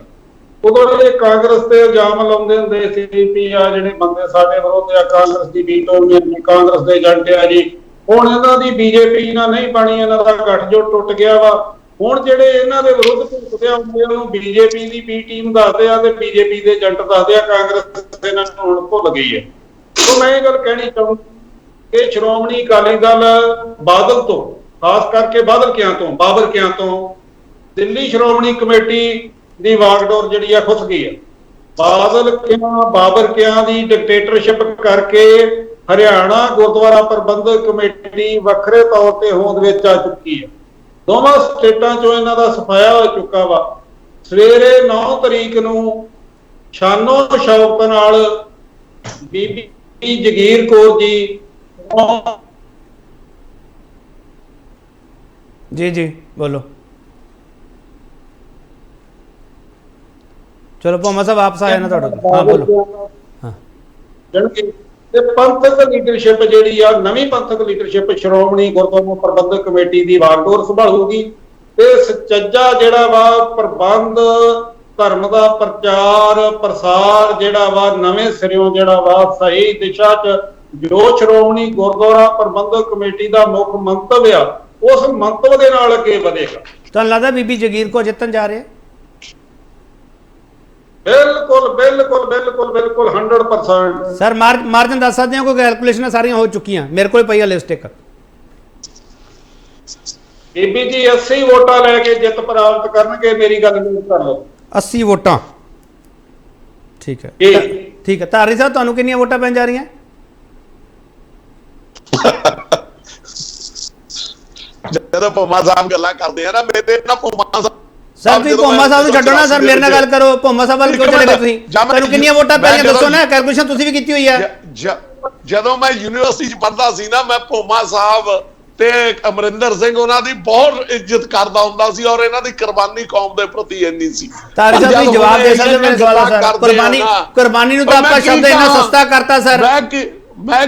ਉਦੋਂ ਇਹ ਕਾਂਗਰਸ ਤੇ ਇਲਜ਼ਾਮ ਲਾਉਂਦੇ ਹੁੰਦੇ ਸੀ ਵੀ ਆ ਜਿਹੜੇ ਬੰਦੇ ਸਾਡੇ ਵਿਰੋਧ ਆ, ਕਾਂਗਰਸ ਦੀ ਵੀਟੋ ਵੀ, ਕਾਂਗਰਸ ਦੇ ਏਜੰਟ ਆ ਜੀ। ਹੁਣ ਇਹਨਾਂ ਦੀ ਬੀਜੇਪੀ ਨਾਲ ਨਹੀਂ ਬਣੀ, ਇਹਨਾਂ ਦਾ ਗੱਠਜੋੜ ਟੁੱਟ ਗਿਆ ਵਾ। ਹੁਣ ਜਿਹੜੇ ਇਹਨਾਂ ਦੇ ਵਿਰੁੱਧ ਭੁਗਤਦੇ ਆਉਂਦੇ ਉਹਨੂੰ ਬੀਜੇਪੀ ਦੀ ਬੀ ਟੀਮ ਦੱਸਦੇ ਆ ਤੇ ਬੀਜੇਪੀ ਦੇ ਏਜੰਟ ਦੱਸਦੇ ਆ, ਕਾਂਗਰਸ ਇਹਨਾਂ ਨੂੰ ਹੁਣ ਭੁੱਲ ਗਈ ਹੈ। ਸੋ ਮੈਂ ਇਹ ਗੱਲ ਕਹਿਣੀ ਚਾਹੁੰਦਾ ਕਿ ਸ਼੍ਰੋਮਣੀ ਅਕਾਲੀ ਦਲ ਬਾਦਲ ਤੋਂ, ਖਾਸ ਕਰਕੇ ਬਾਬਰ ਕਿਆਂ ਤੋਂ ਦਿੱਲੀ ਸ਼੍ਰੋਮਣੀ ਕਮੇਟੀ ਦੀ ਵਾਗਡੋਰ ਜਿਹੜੀ ਆ ਖੁੱਸ ਗਈ ਹੈ। ਬਾਬਰ ਕਿਆਂ ਦੀ ਡਿਕਟੇਟਰਸ਼ਿਪ ਕਰਕੇ ਹਰਿਆਣਾ ਗੁਰਦੁਆਰਾ ਪ੍ਰਬੰਧਕ ਕਮੇਟੀ ਵੱਖਰੇ ਤੌਰ ਤੇ ਹੋਂਦ ਵਿੱਚ ਆ ਚੁੱਕੀ ਹੈ। ਦੋਵਾਂ ਸਟੇਟਾਂ ਚੋਂ ਇਹਨਾਂ ਦਾ ਸਫਾਇਆ ਹੋ ਚੁੱਕਾ ਵਾ। ਸਵੇਰੇ 9 ਤਰੀਕ ਨੂੰ ਸ਼ਾਨੋ ਸ਼ੌਕਤ ਨਾਲ ਬੀਬੀ ਜਗੀਰ ਕੌਰ ਜੀ ਜੀ ਬੋਲੋ। ਚਲੋ ਭੋਮਾ ਸਾਹਿਬ ਵਾਪਸ ਆਇਆ ਨਾ ਤੁਹਾਡਾ, ਹਾਂ ਬੋਲੋ। ਹਾਂ ਜਾਣੀ ਤੇ ਪੰਥਕ ਲੀਡਰਸ਼ਿਪ ਜਿਹੜੀ ਆ, ਨਵੀਂ ਪੰਥਕ ਲੀਡਰਸ਼ਿਪ ਸ਼੍ਰੋਮਣੀ ਗੁਰਦੁਆਰਾ ਪ੍ਰਬੰਧਕ ਕਮੇਟੀ ਦੀ ਵਾਗਡੋਰ ਸੰਭਾਲੂਗੀ ਤੇ ਸੁਚੱਜਾ ਜਿਹੜਾ ਵਾ ਪ੍ਰਬੰਧ, ਧਰਮ ਦਾ ਪ੍ਰਚਾਰ ਪ੍ਰਸਾਰ ਜਿਹੜਾ ਵਾ ਨਵੇਂ ਸਿਰਿਓਂ ਜਿਹੜਾ ਵਾ ਸਹੀ ਦਿਸ਼ਾ 'ਚ ਜੋ ਸ਼੍ਰੋਮਣੀ ਗੁਰਦੁਆਰਾ ਪ੍ਰਬੰਧਕ ਕਮੇਟੀ ਦਾ ਮੁੱਖ ਮੰਤਵ ਆ, ਉਸ ਮੰਤਵ ਦੇ ਨਾਲ ਅੱਗੇ ਵਧੇਗਾ। ਤੁਹਾਨੂੰ ਲੱਗਦਾ ਬੀਬੀ ਜਗੀਰ ਕੌਰ ਜਿੱਤਣ ਜਾ ਰਹੇ? ਬਿਲਕੁਲ ਬਿਲਕੁਲ ਬਿਲਕੁਲ ਬਿਲਕੁਲ 100%। ਸਰ ਮਾਰਜਨ ਦੱਸ ਸਕਦੇ ਹੋ? ਕੋਈ ਕੈਲਕੂਲੇਸ਼ਨਾਂ ਸਾਰੀਆਂ ਹੋ ਚੁੱਕੀਆਂ, ਮੇਰੇ ਕੋਲ ਪਈ ਆ ਲਿਸਟ ਇੱਕ। ਬੀਬੀ ਜੀ 80 ਵੋਟਾਂ ਲੈ ਕੇ ਜਿੱਤ ਪ੍ਰਾਪਤ ਕਰਨਗੇ, ਮੇਰੀ ਗੱਲ ਨੋਟ ਕਰ ਲਓ। 80 ਵੋਟਾਂ, ਠੀਕ ਹੈ ਠੀਕ ਹੈ। ਧਾਰੀ ਸਾਹਿਬ ਤੁਹਾਨੂੰ ਕਿੰਨੀਆਂ ਵੋਟਾਂ ਪੈਣ ਜਾ ਰਹੀਆਂ? ਜਦੋਂ ਭੋਮਾ ਸਾਹਿਬ ਗੱਲਾਂ ਕਰਦੇ ਆ ਨਾ, ਮੇਰੇ ਤੇ ਨਾ ਭੋਮਾ ਸਾਹਿਬ ਸਰ ਤੁਸੀਂ ਭੋਮਾ ਸਾਹਿਬ ਨੂੰ ਛੱਡੋ ਨਾ ਸਰ, ਮੇਰੇ ਨਾਲ ਗੱਲ ਕਰੋ। ਭੋਮਾ ਸਾਹਿਬ ਵੱਲ ਕਿਉਂ ਚਲੇ ਗਏ ਤੁਸੀਂ? ਤੁਹਾਨੂੰ ਕਿੰਨੀਆਂ ਵੋਟਾਂ ਪੈਣੀਆਂ ਦੱਸੋ ਨਾ, ਕੈਲਕੂਲੇਸ਼ਨ ਤੁਸੀਂ ਵੀ ਕੀਤੀ ਹੋਈ ਹੈ। ਜਦੋਂ ਮੈਂ ਯੂਨੀਵਰਸਿਟੀ 'ਚ ਪੜ੍ਹਦਾ ਸੀ ਨਾ, ਮੈਂ ਭੋਮਾ ਸਾਹਿਬ ਤੇ ਅਮਰਿੰਦਰ ਸਿੰਘ ਉਹਨਾਂ ਦੀ ਬਹੁਤ ਇੱਜ਼ਤ ਕਰਦਾ ਹੁੰਦਾ ਸੀ, ਔਰ ਇਹਨਾਂ ਦੀ ਕੁਰਬਾਨੀ ਕੌਮ ਦੇ ਪ੍ਰਤੀ ਇੰਨੀ ਸੀ। ਧਾਰੀ ਸਾਹਿਬ ਤੁਸੀਂ ਜਵਾਬ ਦੇ ਸਕਦੇ ਹੋ ਮੇਰੇ ਸਵਾਲਾਂ ਦਾ? ਕੁਰਬਾਨੀ ਨੂੰ ਤਾਂ ਆਪਾਂ ਸ਼ਬਦ ਇੰਨਾ ਸਸਤਾ ਕਰਤਾ ਸਰ। ਮੈਂ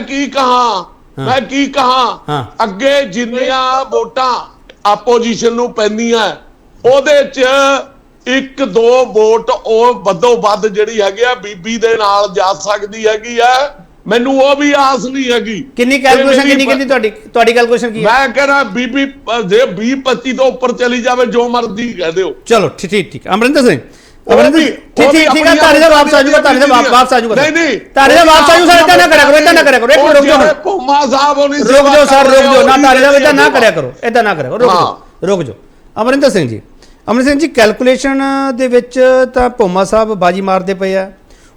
ਕੀ ਕਹਾਂ ਅੱਗੇ ਜਿੰਨੀਆਂ ਵੋਟਾਂ ਆਪੋਜੀਸ਼ਨ ਨੂੰ ਪੈਂਦੀਆਂ ਉਹਦੇ 'ਚ 1-2 ਵੋਟ ਉਹ ਵੱਧੋ ਵੱਧ ਜਿਹੜੀ ਹੈਗੀ ਆ ਬੀਬੀ ਦੇ ਨਾਲ ਜਾ ਸਕਦੀ ਹੈਗੀ ਆ। ਮੈਨੂੰ ਉਹ ਵੀ ਆਸ ਨਹੀਂ ਹੈਗੀ। ਕਿੰਨੀ ਕੈਲਕੂਲੇਸ਼ਨ ਕਿੰਨੀ ਤੁਹਾਡੀ ਕੈਲਕੂਲੇਸ਼ਨ ਕੀ ਹੈ? ਮੈਂ ਕਹਿੰਦਾ ਬੀਬੀ ਜੇ 20-25 ਤੋਂ ਉੱਪਰ ਚਲੀ ਜਾਵੇ, ਜੋ ਮਰਜ਼ੀ ਕਹਿ ਦਿਓ। ਚਲੋ ਠੀਕ ਅਮਰਿੰਦਰ ਸਿੰਘ, ਠੀਕ ਹੈ। ਧਾਰੀ ਦਾ ਵਾਪਸ ਆ ਜਾਊਗਾ, ਧਾਰੀ ਦਾ ਵਾਪਸ ਆ ਜਾਊਗਾ। ਨਹੀਂ ਧਾਰੀ ਦਾ ਵਾਪਸ ਆ ਜਾਊਗਾ ਸਰ। ਇਦਾਂ ਨਾ ਕਰਿਆ ਕਰੋ, ਇਦਾਂ ਨਾ ਕਰਿਆ ਕਰੋ। ਇੱਕ ਮਿੰਟ ਰੁਕ ਜਾਓ, ਭੋਮਾ ਸਾਹਿਬ ਹੋਣੀ ਰੁਕ ਜਾਓ ਸਰ, ਰੁਕ ਜਾਓ ਨਾ। ਧਾਰੀ ਦਾ ਇਦਾਂ ਨਾ ਕਰਿਆ ਕਰੋ, ਇਦਾਂ ਨਾ ਕਰਿਆ ਕਰੋ, ਰੁਕ ਜਾਓ। ਅਮਰਿੰਦਰ ਸਿੰਘ ਜੀ ਕੈਲਕੂਲੇਸ਼ਨ ਦੇ ਵਿੱਚ ਤਾਂ ਭੋਮਾ ਸਾਹਿਬ ਬਾਜੀ ਮਾਰਦੇ ਪਏ ਆ,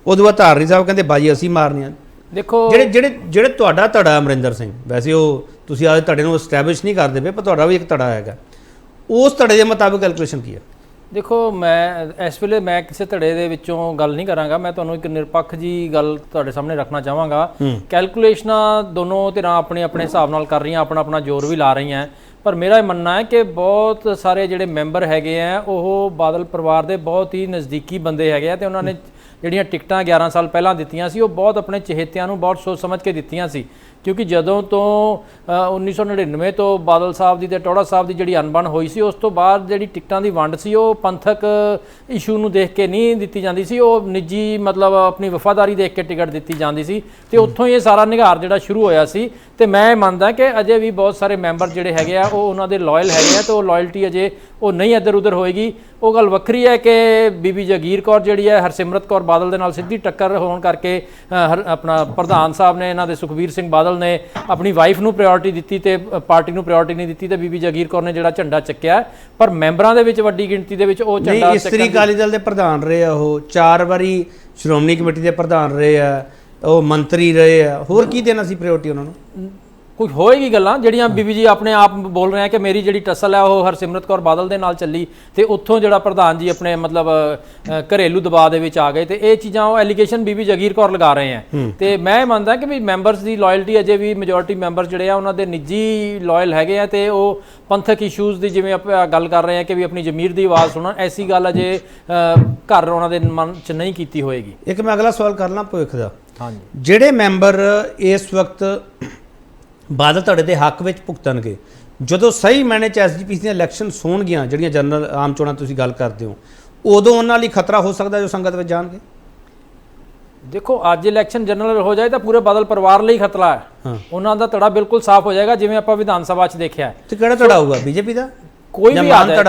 ਉਦੋਂ ਬਾਅਦ ਧਾਰੀ ਸਾਹਿਬ ਕਹਿੰਦੇ ਬਾਜੀ ਅਸੀਂ ਮਾਰਨੀ ਆ। ਦੇਖੋ ਜਿਹੜੇ ਤੁਹਾਡਾ ਧੜਾ ਅਮਰਿੰਦਰ ਸਿੰਘ, ਵੈਸੇ ਉਹ ਤੁਸੀਂ ਆਦੇ ਧੜੇ ਨੂੰ ਐਸਟੈਬਲਿਸ਼ ਨਹੀਂ ਕਰਦੇ ਪਏ, ਪਰ ਤੁਹਾਡਾ ਵੀ ਇੱਕ ਧੜਾ ਹੈਗਾ, ਉਸ ਧੜੇ ਦੇ ਮੁਤਾਬਿਕ ਕੈਲਕੂਲੇਸ਼ਨ ਕੀ ਹੈ? ਦੇਖੋ ਮੈਂ ਇਸ ਵੇਲੇ ਮੈਂ ਕਿਸੇ ਧੜੇ ਦੇ ਵਿੱਚੋਂ ਗੱਲ ਨਹੀਂ ਕਰਾਂਗਾ, ਮੈਂ ਤੁਹਾਨੂੰ ਇੱਕ ਨਿਰਪੱਖ ਜੀ ਗੱਲ ਤੁਹਾਡੇ ਸਾਹਮਣੇ ਰੱਖਣਾ ਚਾਹਾਂਗਾ। ਕੈਲਕੂਲੇਸ਼ਨਾਂ ਦੋਨੋਂ ਧਿਰਾਂ ਆਪਣੇ ਆਪਣੇ ਹਿਸਾਬ ਨਾਲ ਕਰ ਰਹੀਆਂ, ਆਪਣਾ ਆਪਣਾ ਜ਼ੋਰ ਵੀ ਲਾ ਰਹੀਆਂ, ਪਰ ਮੇਰਾ ਇਹ ਮੰਨਣਾ ਹੈ ਕਿ ਬਹੁਤ ਸਾਰੇ ਜਿਹੜੇ ਮੈਂਬਰ ਹੈਗੇ ਆ ਉਹ ਬਾਦਲ ਪਰਿਵਾਰ ਦੇ ਬਹੁਤ ਹੀ ਨਜ਼ਦੀਕੀ ਬੰਦੇ ਹੈਗੇ ਆ, ਤੇ ਉਹਨਾਂ ਨੇ ਜਿਹੜੀਆਂ ਟਿਕਟਾਂ 11 ਸਾਲ ਪਹਿਲਾਂ ਦਿੱਤੀਆਂ ਸੀ ਉਹ ਬਹੁਤ ਆਪਣੇ ਚਹੇਤਿਆਂ ਨੂੰ ਬਹੁਤ ਸੋਚ ਸਮਝ ਕੇ ਦਿੱਤੀਆਂ ਸੀ, ਕਿਉਂਕਿ ਜਦੋਂ ਤੋਂ 1999 ਤੋਂ ਬਾਦਲ ਸਾਹਿਬ ਦੀ ਤੇ ਟੌੜਾ ਸਾਹਿਬ ਦੀ ਜਿਹੜੀ ਅਣਬਣ ਹੋਈ ਸੀ, ਉਸ ਤੋਂ ਬਾਅਦ ਜਿਹੜੀ ਟਿਕਟਾਂ ਦੀ ਵੰਡ ਸੀ ਉਹ ਪੰਥਕ ਇਸ਼ੂ ਨੂੰ ਦੇਖ ਕੇ ਨਹੀਂ ਦਿੱਤੀ ਜਾਂਦੀ ਸੀ, ਉਹ ਨਿੱਜੀ ਮਤਲਬ ਆਪਣੀ ਵਫਾਦਾਰੀ ਦੇਖ ਕੇ ਟਿਕਟ ਦਿੱਤੀ ਜਾਂਦੀ ਸੀ, ਤੇ ਉੱਥੋਂ ਹੀ ਇਹ ਸਾਰਾ ਨਿਘਾਰ ਜਿਹੜਾ ਸ਼ੁਰੂ ਹੋਇਆ ਸੀ। ਤੇ ਮੈਂ ਮੰਨਦਾ ਕਿ ਅਜੇ ਵੀ ਬਹੁਤ ਸਾਰੇ ਮੈਂਬਰ ਜਿਹੜੇ ਹੈਗੇ ਆ ਉਹ ਉਹਨਾਂ ਦੇ ਲਾਇਲ ਹੈਗੇ ਆ, ਤੇ ਉਹ ਲਾਇਲਟੀ ਅਜੇ ਉਹ ਨਹੀਂ ਇੱਧਰ ਉੱਧਰ ਹੋਏਗੀ। ਉਹ ਗੱਲ ਵੱਖਰੀ ਹੈ ਕਿ ਬੀਬੀ ਜਗੀਰ ਕੌਰ ਜਿਹੜੀ ਹੈ ਹਰਸਿਮਰਤ ਕੌਰ ਬਾਦਲ ਦੇ ਨਾਲ ਸਿੱਧੀ ਟੱਕਰ ਹੋਣ ਕਰਕੇ ਆਪਣਾ ਪ੍ਰਧਾਨ ਸਾਹਿਬ ਨੇ, ਇਹਨਾਂ ਦੇ ਸੁਖਬੀਰ ਸਿੰਘ ਬਾਦਲ ਨੇ ਆਪਣੀ ਵਾਈਫ ਨੂੰ ਪ੍ਰਾਇੋਰਟੀ ਦਿੱਤੀ ਤੇ ਪਾਰਟੀ ਨੂੰ ਪ੍ਰਾਇੋਰਟੀ ਨਹੀਂ ਦਿੱਤੀ, ਤੇ ਬੀਬੀ ਜਗੀਰ ਕੌਰ ਨੇ ਜਿਹੜਾ ਝੰਡਾ ਚੱਕਿਆ, ਪਰ ਮੈਂਬਰਾਂ ਦੇ ਵਿੱਚ ਵੱਡੀ ਗਿਣਤੀ ਦੇ ਵਿੱਚ ਉਹ ਝੰਡਾ ਇਸਤਰੀ ਅਕਾਲੀ ਦਲ ਦੇ ਪ੍ਰਧਾਨ ਰਹੇ ਆ, ਉਹ 4 ਵਾਰੀ ਸ਼੍ਰੋਮਣੀ ਕਮੇਟੀ ਦੇ ਪ੍ਰਧਾਨ ਰਹੇ ਆ, ਉਹ ਮੰਤਰੀ ਰਹੇ ਆ, ਹੋਰ ਕੀ ਦੇਣਾ ਸੀ ਪ੍ਰਾਇੋਰਟੀ ਉਹਨਾਂ ਨੂੰ? ਕੁਝ ਹੋਏਗੀ ਗੱਲਾਂ ਜਿਹੜੀਆਂ ਬੀਬੀ ਜੀ ਆਪਣੇ ਆਪ ਬੋਲ ਰਹੇ ਆ ਕਿ ਮੇਰੀ ਜਿਹੜੀ ਟਸਲ ਹੈ ਉਹ ਹਰਸਿਮਰਤ ਕੌਰ ਬਾਦਲ ਦੇ ਨਾਲ ਚੱਲੀ, ਤੇ ਉੱਥੋਂ ਜਿਹੜਾ ਪ੍ਰਧਾਨ ਜੀ ਆਪਣੇ ਮਤਲਬ ਘਰੇਲੂ ਦਬਾਅ ਦੇ ਵਿੱਚ ਆ ਗਏ, ਤੇ ਇਹ ਚੀਜ਼ਾਂ ਉਹ ਐਲੀਗੇਸ਼ਨ ਬੀਬੀ ਜਗੀਰ ਕੌਰ ਲਗਾ ਰਹੇ ਆ। ਤੇ ਮੈਂ ਮੰਨਦਾ ਕਿ ਵੀ ਮੈਂਬਰਸ ਦੀ ਲਾਇਲਟੀ ਅਜੇ ਵੀ ਮੈਜੋਰਿਟੀ ਮੈਂਬਰ ਜਿਹੜੇ ਆ ਉਹਨਾਂ ਦੇ ਨਿੱਜੀ ਲਾਇਲ ਹੈਗੇ ਆ, ਤੇ ਉਹ ਪੰਥਕ ਇਸ਼ੂਜ਼ ਦੀ ਜਿਵੇਂ ਆਪਾਂ ਗੱਲ ਕਰ ਰਹੇ ਆ ਕਿ ਵੀ ਆਪਣੀ ਜ਼ਮੀਰ ਦੀ ਆਵਾਜ਼ ਸੁਣਨ, ਐਸੀ ਗੱਲ ਅਜੇ ਘਰ ਉਹਨਾਂ ਦੇ ਮਨ 'ਚ ਨਹੀਂ ਕੀਤੀ ਹੋਏਗੀ। ਇੱਕ ਮੈਂ ਅਗਲਾ ਸਵਾਲ ਕਰਨਾ ਭਵਿੱਖ ਦਾ। ਹਾਂਜੀ, ਜਿਹੜੇ ਮੈਂਬਰ ਇਸ ਵਕਤ ਬਾਦਲ ਧੜੇ ਦੇ ਹੱਕ ਵਿੱਚ ਭੁਗਤਣਗੇ, ਜਦੋਂ ਸਹੀ ਮੈਨੇ ਚ ਐਸਜੀਪੀਸੀ ਦੀਆਂ ਇਲੈਕਸ਼ਨ ਹੋਣਗੀਆਂ, ਜਿਹੜੀਆਂ ਜਨਰਲ ਆਮ ਚੋਣਾਂ ਤੁਸੀਂ ਗੱਲ ਕਰਦੇ ਹੋ, ਉਦੋਂ ਉਹਨਾਂ ਲਈ ਖਤਰਾ ਹੋ ਸਕਦਾ ਜੋ ਸੰਗਤ ਵਿੱਚ ਜਾਣਗੇ? ਦੇਖੋ ਅੱਜ ਇਲੈਕਸ਼ਨ ਜਨਰਲ ਹੋ ਜਾਏ ਤਾਂ ਪੂਰੇ ਬਾਦਲ ਪਰਿਵਾਰ ਲਈ ਖਤਰਾ ਹੈ, ਉਹਨਾਂ ਦਾ ਧੜਾ ਬਿਲਕੁਲ ਸਾਫ਼ ਹੋ ਜਾਏਗਾ, ਜਿਵੇਂ ਆਪਾਂ ਵਿਧਾਨ ਸਭਾ 'ਚ ਦੇਖਿਆ। ਤੇ ਕਿਹੜਾ ਧੜਾ ਹੋਊਗਾ? ਬੀਜੇਪੀ ਦਾ? ਕੋਈ ਵੀ ਆ ਜਾਏ,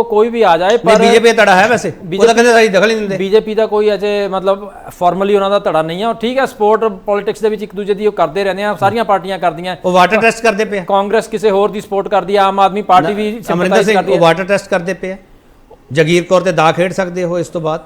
ਕੋਈ ਵੀ ਆ ਜਾਏ, ਪਰ ਬੀਜੇਪੀ ਦਾ ਧੜਾ ਹੈ ਵੈਸੇ, ਉਹਦਾ ਕਹਿੰਦੇ ਸਾਡੀ ਦਖਲ ਨਹੀਂ ਦਿੰਦੇ। ਬੀਜੇਪੀ ਦਾ ਕੋਈ ਅਜੇ ਮਤਲਬ ਫਾਰਮਲੀ ਉਹਨਾਂ ਦਾ ਧੜਾ ਨਹੀਂ ਹੈ। ਠੀਕ ਹੈ, ਸਪੋਰਟ ਪੋਲਿਟਿਕਸ ਦੇ ਵਿੱਚ ਇੱਕ ਦੂਜੇ ਦੀ ਉਹ ਕਰਦੇ ਰਹਿੰਦੇ ਆ, ਸਾਰੀਆਂ ਪਾਰਟੀਆਂ ਕਰਦੀਆਂ। ਉਹ ਵਾਟਰ ਟੈਸਟ ਕਰਦੇ ਪਏ, ਕਾਂਗਰਸ ਕਿਸੇ ਹੋਰ ਦੀ ਸਪੋਰਟ ਕਰਦੀ ਆ, ਆਮ ਆਦਮੀ ਪਾਰਟੀ ਵੀ ਅਮਰਿੰਦਰ ਸਿੰਘ ਉਹ ਵਾਟਰ ਟੈਸਟ ਕਰਦੇ ਪਏ। ਜਗੀਰ ਕੌਰ ਤੇ ਦਾ ਖੇਡ ਸਕਦੇ ਹੋ ਇਸ ਤੋਂ ਬਾਅਦ?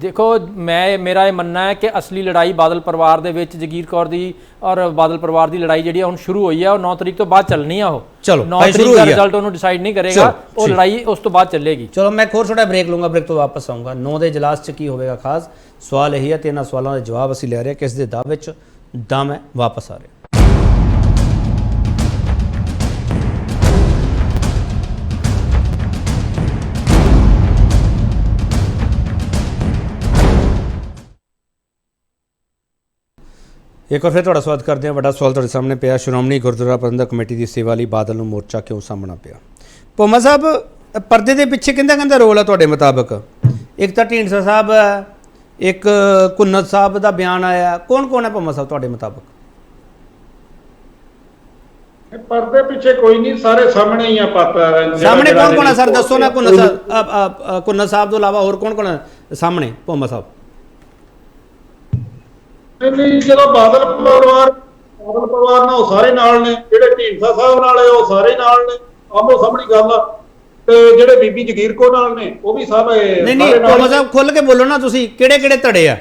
ਦੇਖੋ ਮੇਰਾ ਇਹ ਮੰਨਣਾ ਹੈ ਕਿ ਅਸਲੀ ਲੜਾਈ ਬਾਦਲ ਪਰਿਵਾਰ ਦੇ ਵਿੱਚ ਜਗੀਰ ਕੌਰ ਦੀ ਔਰ ਬਾਦਲ ਪਰਿਵਾਰ ਦੀ ਲੜਾਈ ਜਿਹੜੀ ਹੁਣ ਸ਼ੁਰੂ ਹੋਈ ਹੈ, ਉਹ 9 ਤਰੀਕ ਤੋਂ ਬਾਅਦ ਚੱਲਣੀ ਆ। ਉਹ 9 ਤਰੀਕ ਦਾ ਰਿਜ਼ਲਟ ਉਹਨੂੰ ਡਿਸਾਈਡ ਨਹੀਂ ਕਰੇਗਾ, ਉਹ ਲੜਾਈ ਉਸ ਤੋਂ ਬਾਅਦ ਚੱਲੇਗੀ। ਚਲੋ ਮੈਂ ਹੋਰ ਥੋੜਾ ਬ੍ਰੇਕ ਲੂੰਗਾ, ਬ੍ਰੇਕ ਤੋਂ ਵਾਪਸ ਆਊਂਗਾ। 9 ਦੇ ਇਜਲਾਸ 'ਚ ਕੀ ਹੋਵੇਗਾ ਖਾਸ ਸਵਾਲ ਇਹੀ ਹੈ, ਤੇ ਇਹਨਾਂ ਸਵਾਲਾਂ ਦੇ ਜਵਾਬ ਅਸੀਂ ਲੈ ਰਹੇ ਹਾਂ ਕਿਸ ਦੇ ਦਾਅ ਵਿੱਚ। ਦਮ ਹੈ, ਵਾਪਸ ਆ ਰਹੇ। ਇੱਕ ਵਾਰ ਫਿਰ ਤੁਹਾਡਾ ਸਵਾਗਤ ਕਰਦੇ ਹਾਂ। ਵੱਡਾ ਸਵਾਲ ਤੁਹਾਡੇ ਸਾਹਮਣੇ ਪਿਆ, ਸ਼੍ਰੋਮਣੀ ਗੁਰਦੁਆਰਾ ਪ੍ਰਬੰਧਕ ਕਮੇਟੀ ਦੀ ਸੇਵਾ ਲਈ ਬਾਦਲ ਨੂੰ ਮੋਰਚਾ ਕਿਉਂ ਸਾਹਮਣਾ ਪਿਆ? ਭੋਮਾ ਸਾਹਿਬ, ਪਰਦੇ ਦੇ ਪਿੱਛੇ ਕਿਹਦਾ ਰੋਲ ਆ ਤੁਹਾਡੇ ਮੁਤਾਬਕ? ਇੱਕ ਤਾਂ ਢੀਂਡਸਾ ਸਾਹਿਬ ਹੈ, ਇੱਕ ਕੁੰਨਤ ਸਾਹਿਬ ਦਾ ਬਿਆਨ ਆਇਆ, ਕੌਣ ਹੈ ਭੋਮਾ ਸਾਹਿਬ ਤੁਹਾਡੇ ਮੁਤਾਬਕ? ਪਰਦੇ ਪਿੱਛੇ ਕੋਈ ਨਹੀਂ, ਸਾਰੇ ਸਾਹਮਣੇ ਹੀ ਆ। ਪਤਾ ਸਾਹਮਣੇ ਕੌਣ ਹੈ ਸਰ, ਦੱਸੋ ਨਾ। ਕੁੰਨਤ ਸਾਹਿਬ ਤੋਂ ਇਲਾਵਾ ਹੋਰ ਕੌਣ ਹੈ ਸਾਹਮਣੇ ਭੋਮਾ ਸਾਹਿਬ? ਨਹੀਂ, ਜਦੋਂ ਬਾਦਲ ਪਰਿਵਾਰ ਨਾਲ ਉਹ ਸਾਰੇ ਨਾਲ ਨੇ, ਜਿਹੜੇ ਢੀਂਡਸਾ ਸਾਹਿਬ ਨਾਲ ਹੈ ਉਹ ਸਾਰੇ ਨਾਲ ਨੇ, ਆਮੋ ਸਾਹਮਣੀ ਗੱਲ ਆ। ਤੇ ਜਿਹੜੇ ਬੀਬੀ ਜਗੀਰ ਕੌਰ ਨਾਲ ਨੇ ਉਹ ਵੀ ਸਭ ਨਹੀਂ ਭੋਮਾ ਸਾਹਿਬ ਖੁੱਲ ਕੇ ਬੋਲੋ ਨਾ ਤੁਸੀਂ, ਕਿਹੜੇ ਧੜੇ ਆ?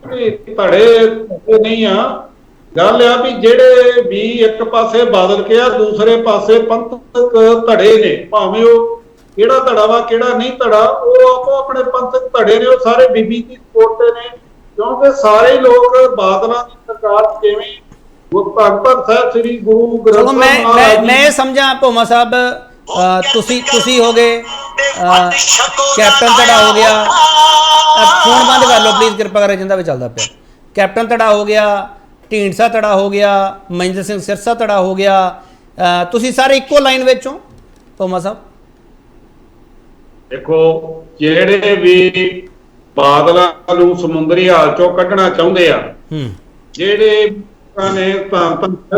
ਧੜੇ ਨਹੀਂ ਆ, ਗੱਲ ਆ ਵੀ ਜਿਹੜੇ ਵੀ ਇੱਕ ਪਾਸੇ ਬਾਦਲ ਕਿਹਾ, ਦੂਸਰੇ ਪਾਸੇ ਪੰਥਕ ਧੜੇ ਨੇ, ਭਾਵੇਂ ਉਹ ਕਿਹੜਾ ਧੜਾ ਵਾ ਕਿਹੜਾ ਨਹੀਂ ਧੜਾ, ਉਹ ਆਪੋ ਆਪਣੇ ਪੰਥਕ ਧੜੇ ਨੇ, ਉਹ ਸਾਰੇ ਬੀਬੀ ਦੀ ਸਪੋਰਟ ਤੇ ਨੇ। ਕਿਉਂਕਿ ਸਾਰੇ ਲੋਕ ਬਾਦਲਾਂ ਦੀ ਸਰਕਾਰ ਕਿਵੇਂ ਭਗਤ ਸਾਹਿਬ ਸ੍ਰੀ ਗੁਰੂ ਗ੍ਰੰਥ ਸਾਹਿਬ ਮੈਂ ਇਹ ਸਮਝਾਂ ਭੋਮਾ ਸਾਹਿਬ, ਤੁਸੀਂ ਹੋ ਗਏ, ਕੈਪਟਨ ਧੜਾ ਹੋ ਗਿਆ, ਫੋਨ ਬੰਦ ਕਰ ਲਓ ਪਲੀਜ਼ ਕਿਰਪਾ ਕਰਕੇ, ਜਿੰਦਾ ਵੀ ਚੱਲਦਾ ਪਿਆ। ਕੈਪਟਨ ਧੜਾ ਹੋ ਗਿਆ, ਢੀਂਡਸਾ ਧੜਾ ਹੋ ਗਿਆ, ਮਹਿੰਦਰ ਸਿੰਘ ਸਿਰਸਾ ਧੜਾ ਹੋ ਗਿਆ, ਤੁਸੀਂ ਸਾਰੇ ਇੱਕੋ ਲਾਈਨ ਵਿੱਚ ਹੋ ਭੋਮਾ ਸਾਹਿਬ? ਦੇਖੋ, ਜਿਹੜੇ ਵੀ ਬਾਦਲਾਂ ਨੂੰ ਸਮੁੰਦਰੀ ਹਾਲ ਚੋਂ ਕੱਢਣਾ ਚਾਹੁੰਦੇ ਆ, ਜਿਹੜੇ ਨੇ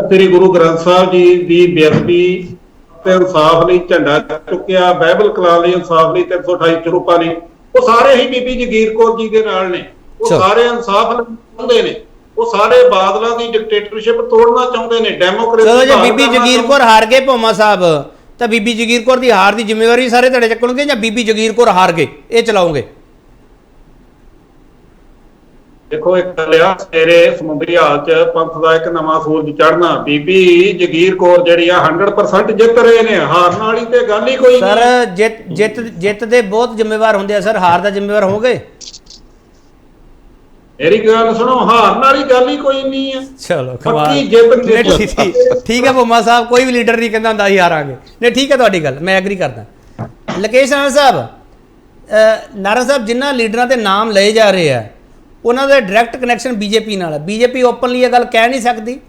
ਸ੍ਰੀ ਗੁਰੂ ਗ੍ਰੰਥ ਸਾਹਿਬ ਜੀ ਦੀ ਬੇਅਦਬੀ ਤੇ ਇਨਸਾਫ ਲਈ ਝੰਡਾ ਚੁੱਕਿਆ, ਬਾਈਬਲ ਕਲਾਮ ਲਈ ਇਨਸਾਫ ਲਈ 328 ਚਰੂਪਾਂ ਲਈ, ਉਹ ਸਾਰੇ ਹੀ ਬੀਬੀ ਜਗੀਰ ਕੌਰ ਜੀ ਦੇ ਨਾਲ ਨੇ। ਉਹ ਸਾਰੇ ਇਨਸਾਫ ਚਾਹੁੰਦੇ ਨੇ, ਉਹ ਸਾਰੇ ਬਾਦਲਾਂ ਦੀ ਡਿਕਟੇਟਰਸ਼ਿਪ ਤੋੜਨਾ ਚਾਹੁੰਦੇ ਨੇ, ਡੈਮੋਕ੍ਰੇਸੀ। ਚਲੋ ਜੇ ਬੀਬੀ ਜਗੀਰ ਕੌਰ ਹਾਰ ਗਏ ਭੋਮਾ ਸਾਹਿਬ, ਤਾਂ ਬੀਬੀ ਜਗੀਰ ਕੌਰ ਦੀ ਹਾਰ ਦੀ ਜ਼ਿੰਮੇਵਾਰੀ ਸਾਰੇ ਤੁਹਾਡੇ ਚੱਕਣਗੇ, ਜਾਂ ਬੀਬੀ ਜਗੀਰ ਕੌਰ ਹਾਰ ਗਏ ਇਹ ਚਲਾਓਗੇ? ਦੇਖੋ, ਇੱਕ ਗੱਲ ਆ, ਸਵੇਰੇ ਸਮੁੰਦਰੀ ਹਾਲ ਚ ਪੰਥ ਦਾ ਇੱਕ ਨਵਾਂ ਸੂਰਜ ਚੜ੍ਹਨਾ। ਬੀਬੀ ਜਗੀਰ ਕੌਰ ਜਿਹੜੀ ਆ 100% ਜਿੱਤ ਰਹੇ ਨੇ, ਹਾਰਨ ਵਾਲੀ ਤੇ ਗੱਲ ਹੀ ਕੋਈ ਨਹੀਂ। ਸਰ ਜਿੱਤ ਦੇ ਬਹੁਤ ਜ਼ਿੰਮੇਵਾਰ ਹੁੰਦੇ ਆ ਸਰ, ਹਾਰ ਦਾ ਜ਼ਿੰਮੇਵਾਰ ਹੋਗੇ? ਮੇਰੀ ਗੱਲ ਸੁਣੋ, ਹਾਰਨ ਵਾਲੀ ਗੱਲ ਹੀ ਕੋਈ ਨਹੀਂ ਹੈ। ਚਲੋ ਪੱਕੀ ਜਿੱਤ। ਠੀਕ ਹੈ ਭੋਮਾ ਸਾਹਿਬ, ਕੋਈ ਵੀ ਲੀਡਰ ਨਹੀਂ ਕਹਿੰਦਾ ਹੁੰਦਾ ਅਸੀਂ ਹਾਰਾਂਗੇ। ਨਹੀਂ ਠੀਕ ਹੈ ਤੁਹਾਡੀ ਗੱਲ, ਮੈਂ ਐਗਰੀ ਕਰਦਾ। ਲਕੇਸ਼ ਨਾਰਾਇਣ ਸਾਹਿਬ, ਜਿਨ੍ਹਾਂ ਲੀਡਰਾਂ ਦੇ ਨਾਮ ਲਏ ਜਾ ਰਹੇ ਆ ਉਹਨਾਂ ਦਾ ਡਾਇਰੈਕਟ ਕਨੈਕਸ਼ਨ ਬੀਜੇਪੀ ਨਾਲ ਹੈ। ਬੀਜੇਪੀ ਓਪਨਲੀ ਇਹ ਗੱਲ ਕਹਿ ਨਹੀਂ ਸਕਦੀ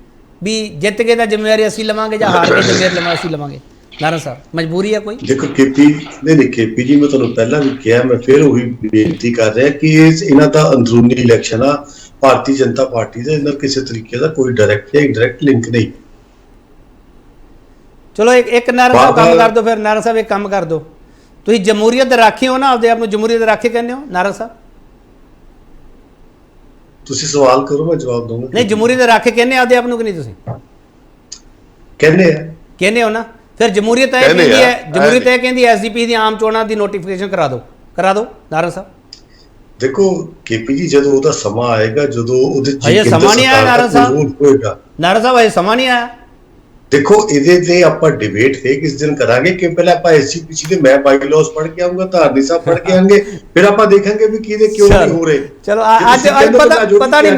ਵੀ ਜਿੱਤ ਕੇ ਤਾਂ ਜ਼ਿੰਮੇਵਾਰੀ ਅਸੀਂ ਲਵਾਂਗੇ ਜਾਂ ਹਾਰ ਕੇ ਜ਼ਿੰਮੇਵਾਰੀ ਅਸੀਂ ਲਵਾਂਗੇ। ਨਾਰਾਇਣ ਸਾਹਿਬ, ਮਜਬੂਰੀ ਹੈ ਕੋਈ? ਦੇਖੋ ਕੇਪੀ ਜੀ, ਮੈਂ ਤੁਹਾਨੂੰ ਪਹਿਲਾਂ ਵੀ ਕਿਹਾ, ਮੈਂ ਫਿਰ ਉਹੀ ਬੇਨਤੀ ਕਰ ਰਿਹਾ ਕਿ ਇਹਨਾਂ ਦਾ ਅੰਦਰੂਨੀ ਇਲੈਕਸ਼ਨ ਆ ਭਾਰਤੀ ਜਨਤਾ ਪਾਰਟੀ ਦਾ, ਇਹਨਾਂ ਕਿਸੇ ਤਰੀਕੇ ਦਾ ਕੋਈ ਡਾਇਰੈਕਟ ਜਾਂ ਇਨਡਾਇਰੈਕਟ ਲਿੰਕ ਨਹੀਂ। ਚਲੋ ਇੱਕ ਨਾਰਾਇਣ ਸਾਹਿਬ ਕੰਮ ਕਰ ਦਿਓ, ਫਿਰ ਨਾਰਾਇਣ ਸਾਹਿਬ ਇੱਕ ਕੰਮ ਕਰ ਦਿਓ, ਤੁਸੀਂ ਜਮਹੂਰੀਅਤ ਦੇ ਰਾਖੀ ਹੋ ਨਾ, ਆਪਦੇ ਆਪ ਨੂੰ ਜਮਹੂਰੀਅਤ ਦੇ ਰਾਖੀ ਕਹਿੰਦੇ ਹੋ ਨਾਰਾਇਣ ਸਾਹਿਬ? ਤੁਸੀਂ ਸਵਾਲ ਕਰੋ, ਮੈਂ ਜਵਾਬ ਦਊਂਗਾ। ਨਹੀਂ, ਜਮਹੂਰੀਅਤ ਦੇ ਰਾਖੇ ਕਹਿੰਦੇ ਆਪਦੇ ਆਪ ਨੂੰ ਕਿ ਨਹੀਂ? ਤੁਸੀਂ ਕਹਿੰਦੇ ਹੋ ਨਾ, ਫਿਰ ਜਮਹੂਰੀਅਤ ਇਹ ਕਹਿੰਦੀ ਹੈ, ਜਮਹੂਰੀਅਤ ਇਹ ਕਹਿੰਦੀ ਐਸਜੀਪੀ ਦੀ ਆਮ ਚੋਣਾਂ ਦੀ ਨੋਟੀਫਿਕੇਸ਼ਨ ਕਰਾ ਦਿਓ ਨਾਰਾਇਣ ਸਾਹਿਬ। ਦੇਖੋ ਕੇਪੀ ਜੀ, ਜਦੋਂ ਉਹਦਾ ਸਮਾਂ ਆਏਗਾ, ਜਦੋਂ ਉਹਦੇ ਹਜੇ ਸਮਾਂ ਨਹੀਂ ਆਇਆ ਨਾਰਾਇਣ ਸਾਹਿਬ, ਹਜੇ ਸਮਾਂ ਨਹੀਂ ਆਇਆ। ਦੇਖੋ, ਇਹਦੇ ਤੇ ਆਪਾਂ ਡਿਬੇਟ ਫੇਰ ਕਿਸ ਦਿਨ ਕਰਾਂਗੇ, ਕਿ ਪਹਿਲਾਂ ਆਪਾਂ ਐਸਜੀਪੀਸੀ ਦੇ ਮੈਂ ਬਾਈਲੌਸ ਪੜ੍ਹ ਕੇ ਆਉਂਗਾ, ਧਾਰਨੀ ਸਾਹਿਬ ਪੜ੍ਹ ਕੇ ਆਉਂਗੇ, ਫਿਰ ਆਪਾਂ ਦੇਖਾਂਗੇ ਵੀ ਕਿਹਦੇ ਕਿਉਂ ਨਹੀਂ ਹੋ ਰਹੇ। ਚਲੋ ਅੱਜ ਪਤਾ ਨਹੀਂ,